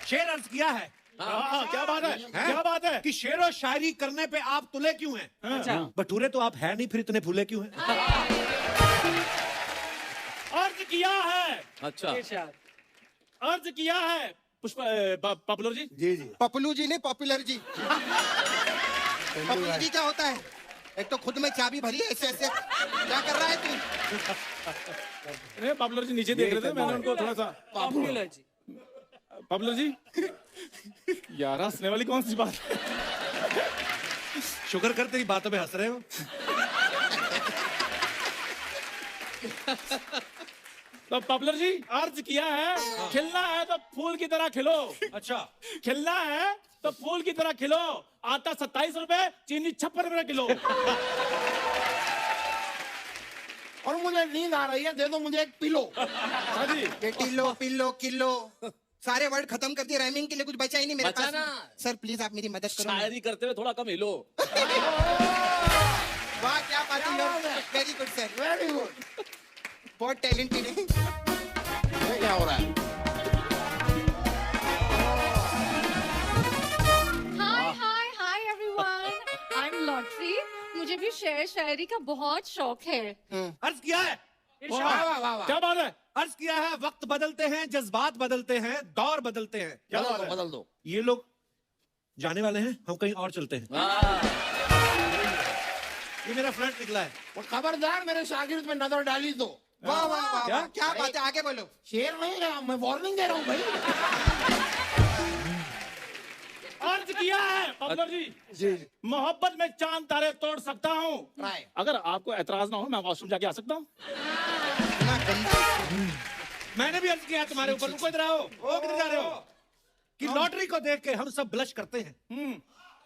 शेर अर्ज किया है। हाँ, क्या बात है, क्या बात है कि शेर और शायरी करने पे आप तुले क्यों हैं? अच्छा। बटूरे तो आप है नहीं, फिर इतने फूले क्यों हैं? अर्ज किया है। अच्छा। अर्ज किया है पुष्प पॉपुलर जी। जी जी। पपलू जी ने पॉपुलर जी। पपलू जी क्या होता है? एक तो खुद में चाबी भरी है ऐसे ऐसे, क्या कर रहा है तू? पॉपुलर जी नीचे देख रहे थे, मैंने उनको थोड़ा सा। पॉपुलर जी। पॉपुलर जी, यार हंसने वाली कौन सी बात है? शुक्र कर तेरी बातों पे हंस रहे हो। तो पॉपुलर जी, अर्ज किया है, खिलना है तो फूल की तरह खिलो। अच्छा, खिलना है तो फूल की तरह खिलो। आटा 27 रुपए, चीनी 56 रुपए किलो। और मुझे नींद आ रही है, दे दो मुझे एक पिलो। हाँ जी। ये टिल्लो पिल्लो किलो सारे वर्ड खत्म कर दिए, राइमिंग के लिए कुछ बचा ही नहीं मेरे बचा पास। ना। सर प्लीज आप मेरी मदद करो। शायरी करते हुए थोड़ा कम हिलो। वाह क्या बात है, very good sir, very good. बहुत टैलेंटेड है। ये क्या हो रहा है? Hi hi everyone, I am lottery. मुझे भी शेर शायरी का बहुत शौक है। अर्ज किया है। वाह वाह वाह वाह। क्या बात है? अर्ज किया है, वक्त बदलते हैं, जज्बात बदलते हैं, दौर बदलते हैं। क्या बदल बात दो, है? बदल दो। ये लोग जाने वाले हैं, हम कहीं और चलते हैं। ये मेरा फ्लर्ट निकला है। और खबरदार मेरे शागिर्द में नजर डाली तो। वाह वाह वाह वाह, क्या बात है, आगे बोलो। शेर नहीं है, मैं वार्निंग दे रहा हूँ भाई। अर्ज किया है पॉपुलर जी। जी मोहब्बत में चांद तारे तोड़ सकता हूँ। Try। अगर आपको एतराज ना हो, मैं वॉशरूम जाके आ सकता हूँ। इतना गंदा। मैंने भी अर्ज किया है तुम्हारे ऊपर। रुको, इधर आओ। ओ किधर जा रहे हो? कि लॉटरी को देख के हम सब ब्लश करते हैं।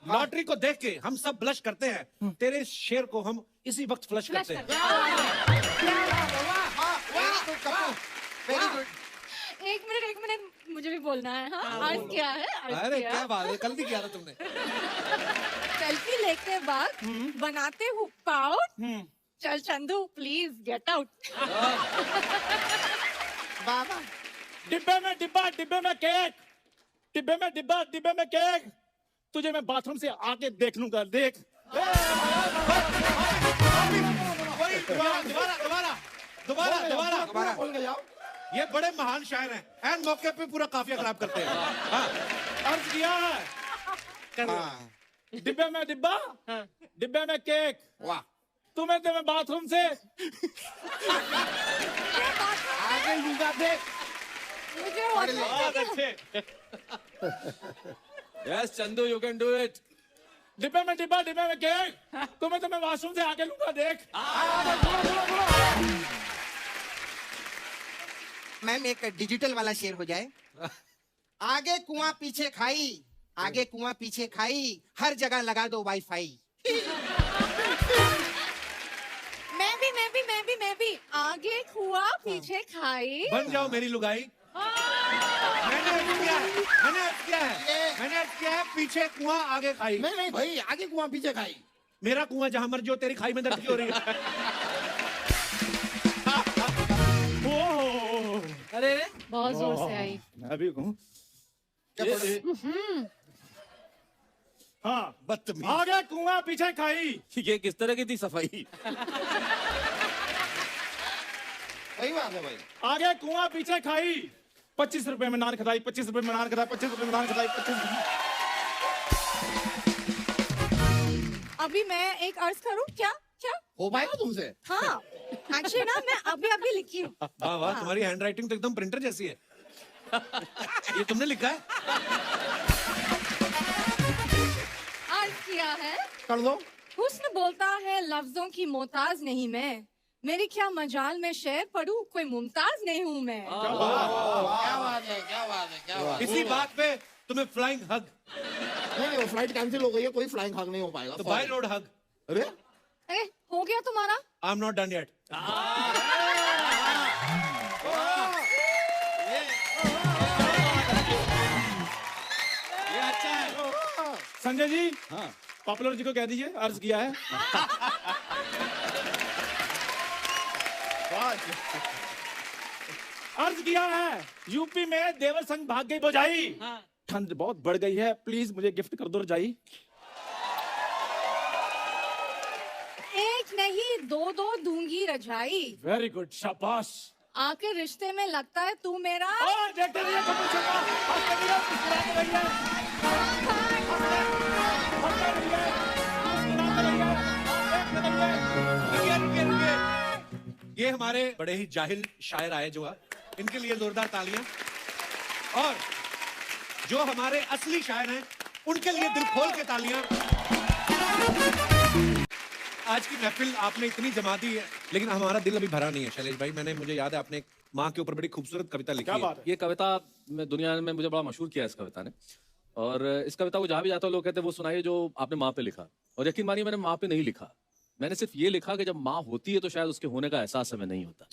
लॉटरी को देख के हम सब ब्लश करते हैं। तेरे शेर को हम इसी वक्त फ्लश करते हैं। Very good. एक मिनट, मुझे भी बोलना है। हाँ, अर्ज किया है, अर्ज अरे किया। क्या बात है, कल भी किया था तुमने। सेल्फी लेते वक्त बनाते हुए पाउट। चल चंदू प्लीज गेट आउट। बाबा डिब्बे में डिब्बा, डिब्बे में केक, डिब्बे में डिब्बा, डिब्बे में केक। तुझे मैं बाथरूम से आके देख लूंगा, देख। वही दोबारा दोबारा दोबारा दोबारा दोबारा दोबारा बोल के जाओ। ये बड़े महान शायर हैं, एन मौके पे पूरा काफिया खराब करते हैं। हाँ, अर्ज किया है, हाँ, डिब्बे में डिब्बा, डिब्बे में केक। वाह। तुम्हें तो मैं बाथरूम से आगे लूंगा देख। मुझे बहुत बहुत अच्छे। Yes Chandu, you can do it. डिब्बे में डिब्बा, डिब्बे में केक। तुम्हें तो मैं वॉशरूम से आके लूंगा, देख। मैम एक डिजिटल वाला शेर हो जाए। आगे कुआं पीछे खाई, आगे कुआं पीछे खाई, हर जगह लगा दो वाईफाई। मैं भी आगे हुआ पीछे खाई। बन जाओ मेरी लुगाई। मैंने अर्ज किया है, मैंने अर्ज किया है, मैंने अर्ज किया है, पीछे कुआं आगे खाई। नहीं नहीं भाई, आगे कुआं पीछे खाई। मेरा कुआं जहां मर्जी हो, तेरी खाई में दर्द क्यों हो रही है? अरे बहुत जोर से आई। मैं अभी कहूँ, हाँ, बदतमीज। आगे कुआं पीछे खाई। ये किस तरह की थी सफाई? सही बात है भाई। आगे कुआं पीछे खाई, 25 रुपए में नान खदाई, 25 रुपए में नान खदाई, 25 रुपए में नान खदाई, 25। अभी मैं एक अर्ज करूं क्या? क्या? हो पाएगा तुमसे? हाँ, एक्चुअली ना मैं अभी अभी लिखी हूँ। वाह वाह, तुम्हारी हैंड राइटिंग तो एकदम प्रिंटर जैसी है। ये तुमने लिखा है? अर्ज किया है, कर दो। हुस्न बोलता है लफ्जों की मोहताज नहीं मैं, मेरी क्या मजाल में शेर पढ़ूं, कोई मुमताज नहीं हूँ मैं। क्या बात है, क्या बात है, क्या बात है। इसी बात पे तुम्हें फ्लाइंग हग। नहीं, वो फ्लाइट कैंसिल हो गई है, कोई फ्लाइंग हग नहीं हो पाएगा। तो बाय रोड हग। अरे अरे हो गया तुम्हारा? I am not done yet. ये अच्छा है। संजय जी, हाँ, पॉपुलर जी को कह दीजिए अर्ज किया है। अर्ज किया है, यूपी में देवर संघ भाग गई बजाई। ठंड बहुत बढ़ गई है, प्लीज मुझे गिफ्ट कर दो रजाई। एक नहीं दो दो दूंगी रजाई, वेरी गुड, शाबाश। आखिर रिश्ते में लगता है तू मेरा। और देखते रहिए कपिल शर्मा, हंसते रहिए, मुस्कुराते रहिए, हंसते रहिए, मुस्कुराते रहिए, देखते रहिए। रुकिए रुकिए रुकिए, ये हमारे बड़े ही जाहिल शायर आए जो, इनके लिए जोरदार तालियां। और जो हमारे असली शायर हैं, उनके लिए दिल खोल के तालियां। आज की महफिल आपने इतनी जमा दी है, लेकिन हमारा दिल अभी भरा नहीं है शैलेश भाई। मुझे याद है आपने एक माँ के ऊपर बड़ी खूबसूरत कविता लिखी है। बात है। ये कविता में दुनिया में मुझे बड़ा मशहूर किया है इस कविता ने। और इस कविता को जहाँ भी जाता हूँ लोग कहते हैं वो सुनाइए जो आपने माँ पे लिखा। और यकीन मानिए मैंने माँ पे नहीं लिखा, मैंने सिर्फ ये लिखा कि जब माँ होती है तो शायद उसके होने का एहसास हमें नहीं होता।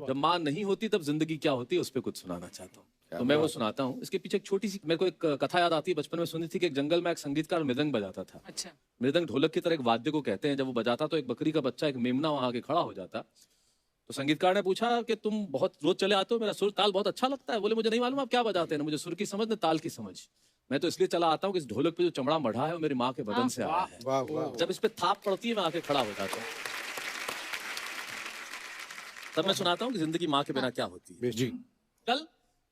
जब माँ नहीं होती तब जिंदगी क्या होती है उस पर कुछ सुनाना चाहता हूँ, तो मैं वो सुनाता हूँ। इसके पीछे एक छोटी सी मेरे को एक कथा याद आती है, बचपन में सुनी थी कि एक जंगल में एक संगीतकार मृदंग बजाता था। अच्छा। मृदंग ढोलक की तरह एक वाद्य को कहते हैं। जब वो बजाता तो एक बकरी का बच्चा, एक मेमना वहां आके खड़ा हो जाता। तो संगीतकार ने पूछा कि तुम बहुत रोज चले आते हो, मेरा सुर ताल बहुत अच्छा लगता है। बोले मुझे नहीं मालूम आप क्या बजाते हैं, ना मुझे सुर की समझ न ताल की समझ। मैं तो इसलिए चला आता हूँ कि इस ढोलक पे जो चमड़ा मढ़ा है वो मेरी माँ के बदन से आया है। वाह वाह। जब इस पे थाप पड़ती है मैं आके खड़ा हो जाता हूँ। तब मैं सुनाता हूँ कि जिंदगी माँ के बिना क्या होती है। जी।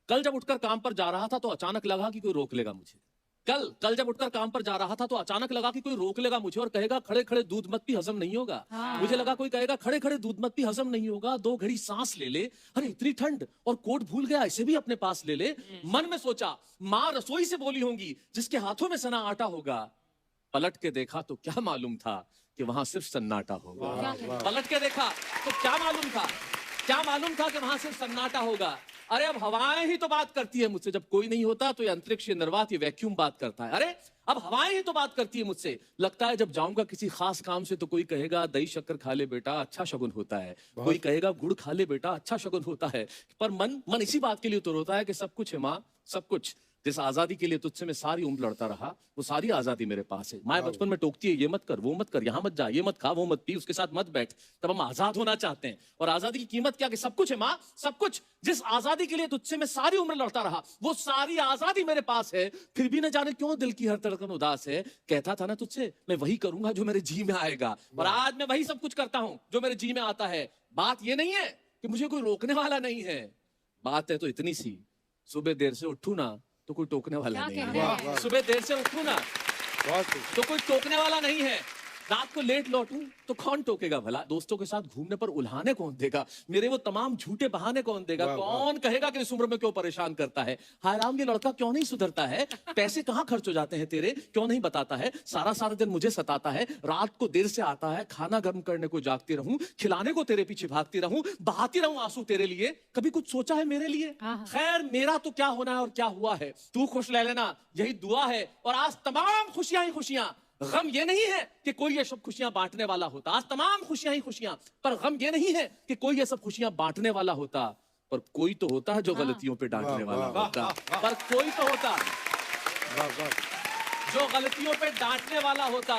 कल जब उठकर काम पर जा रहा था तो अचानक लगा कि कोई रोक लेगा मुझे। कल जब उठकर काम पर जा रहा था तो अचानक लगा कि कोई रोक लेगा मुझे और कहेगा खड़े खड़े दूध मत पी, हजम नहीं होगा। मुझे लगा कोई कहेगा खड़े खड़े दूध मत पी, हजम नहीं होगा। 2 घड़ी सांस ले ले, अरे इतनी ठंड और कोट भूल गया, इसे भी अपने पास ले ले। मन में सोचा माँ रसोई से बोली होंगी जिसके हाथों में सना आटा होगा। पलट के देखा तो क्या मालूम था कि वहां सिर्फ सन्नाटा होगा। पलट के देखा तो क्या मालूम था कि वहां सिर्फ सन्नाटा होगा। अरे अब हवाएं ही तो बात करती है मुझसे, जब कोई नहीं होता तो ये अंतरिक्ष, ये निर्वात, ये वैक्यूम बात करता है। अरे अब हवाएं ही तो बात करती है मुझसे। लगता है जब जाऊंगा किसी खास काम से तो कोई कहेगा दही शक्कर खा ले बेटा, अच्छा शगुन होता है। कोई कहेगा गुड़ खा ले बेटा, अच्छा शगुन होता है। पर मन इसी बात के लिए तो रोता है कि सब कुछ है माँ, सब कुछ, जिस आजादी के लिए तुझसे मैं सारी उम्र लड़ता रहा, वो सारी आजादी मेरे पास है। माँ बचपन में टोकती है, ये मत कर, वो मत कर, यहाँ मत जा, ये मत खा, वो मत पी, उसके साथ मत बैठ। तब हम आजाद होना चाहते हैं, और आजादी की कीमत क्या कि सब कुछ है माँ, सब कुछ। जिस आजादी के लिए तुझसे मैं सारी उम्र लड़ता रहा, वो सारी आजादी मेरे पास है, फिर भी न जाने क्यों दिल की हर धड़कन उदास है। कहता था ना तुझसे मैं वही करूंगा जो मेरे जी में आएगा, और आज मैं वही सब कुछ करता हूं जो मेरे जी में आता है। बात ये नहीं है कि मुझे कोई रोकने वाला नहीं है, बात है तो इतनी सी, सुबह देर से उठूं ना तो कोई टोकने वाला नहीं है। सुबह देर से उठूं ना तो कोई टोकने वाला नहीं है। रात को लेट लौटूं तो कौन टोकेगा भला? दोस्तों के साथ घूमने पर उल्हाने कौन देगा? मेरे वो तमाम झूठे बहाने कौन देगा? कौन कहेगा कि इस उम्र में क्यों परेशान करता है? हाय राम, ये लड़का क्यों नहीं सुधरता है? पैसे कहाँ खर्च हो जाते हैं तेरे, क्यों नहीं बताता है? सारा सारा दिन मुझे सताता है, रात को देर से आता है, खाना गर्म करने को जागती रहूं, खिलाने को तेरे पीछे भागती रहूं, बहाती रहूं आंसू तेरे लिए। कभी कुछ सोचा है मेरे लिए? खैर, मेरा तो क्या होना है और क्या हुआ है, तू खुश रह लेना, यही दुआ है। और आज तमाम खुशियां ही खुशियां, गम ये नहीं है कि कोई ये सब खुशियां बांटने वाला होता। आज तमाम खुशियां ही खुशियां, पर गम ये नहीं है कि कोई ये सब खुशियां बांटने वाला होता। पर कोई तो होता है जो गलतियों पे डांटने वाला होता, पर कोई तो होता जो गलतियों पे डांटने वाला होता।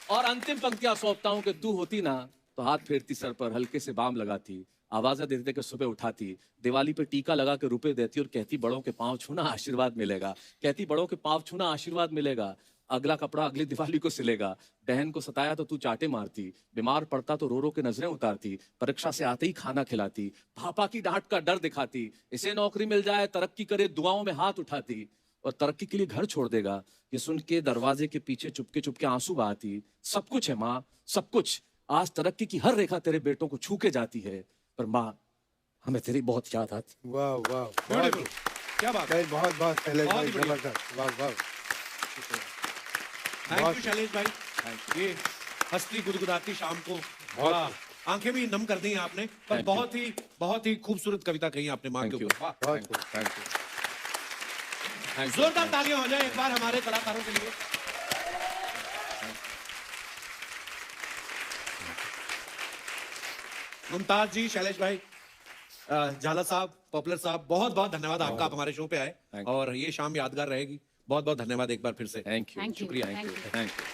और अंतिम पंक्तियां सौंपता हूं कि तू होती ना तो हाथ फेरती सर पर, हल्के से बाम लगाती, आवाजें देते के सुबह उठाती, दिवाली पे टीका लगा के रुपए देती और कहती बड़ों के पांव छूना आशीर्वाद मिलेगा। कहती बड़ों के पांव छूना आशीर्वाद मिलेगा। अगला कपड़ा अगली दिवाली को सिलेगा। बहन को सताया तो तू चाटे मारती, बीमार पड़ता तो रो रो के नजरें उतारती, परीक्षा से आते ही खाना खिलाती, पापा की डांट का डर दिखाती, इसे नौकरी मिल जाए तरक्की करे दुआओं में हाथ उठाती, और तरक्की के लिए घर छोड़ देगा ये सुन के दरवाजे के पीछे चुपके चुपके आंसू बहाती। सब कुछ है माँ, सब कुछ। आज तरक्की की हर रेखा तेरे बेटों को छू के जाती है, पर माँ हमें तेरी बहुत याद आती। वाह वाह, ब्यूटीफुल, क्या बात है, बहुत बहुत शैलेश भाई, बहुत बढ़िया। जबरदस्त, वाह वाह। थैंक यू शैलेश भाई। ये हंसती गुदगुदाती शाम को थोड़ा आंखें भी नम कर दी हैं आपने, पर बहुत ही खूबसूरत कविता कही आपने माँ के ऊपर। वाह, बहुत खूब। Thank you. जोरदार तालियां हो जाए एक बार हमारे कलाकारों के लिए। मुमताज जी, शैलेश भाई, झाला साहब, पॉपुलर साहब, बहुत बहुत धन्यवाद आपका, आप हमारे शो पे आए और ये शाम यादगार रहेगी। बहुत बहुत धन्यवाद एक बार फिर से। थैंक यू, Thank you, शुक्रिया, thank you. Thank you.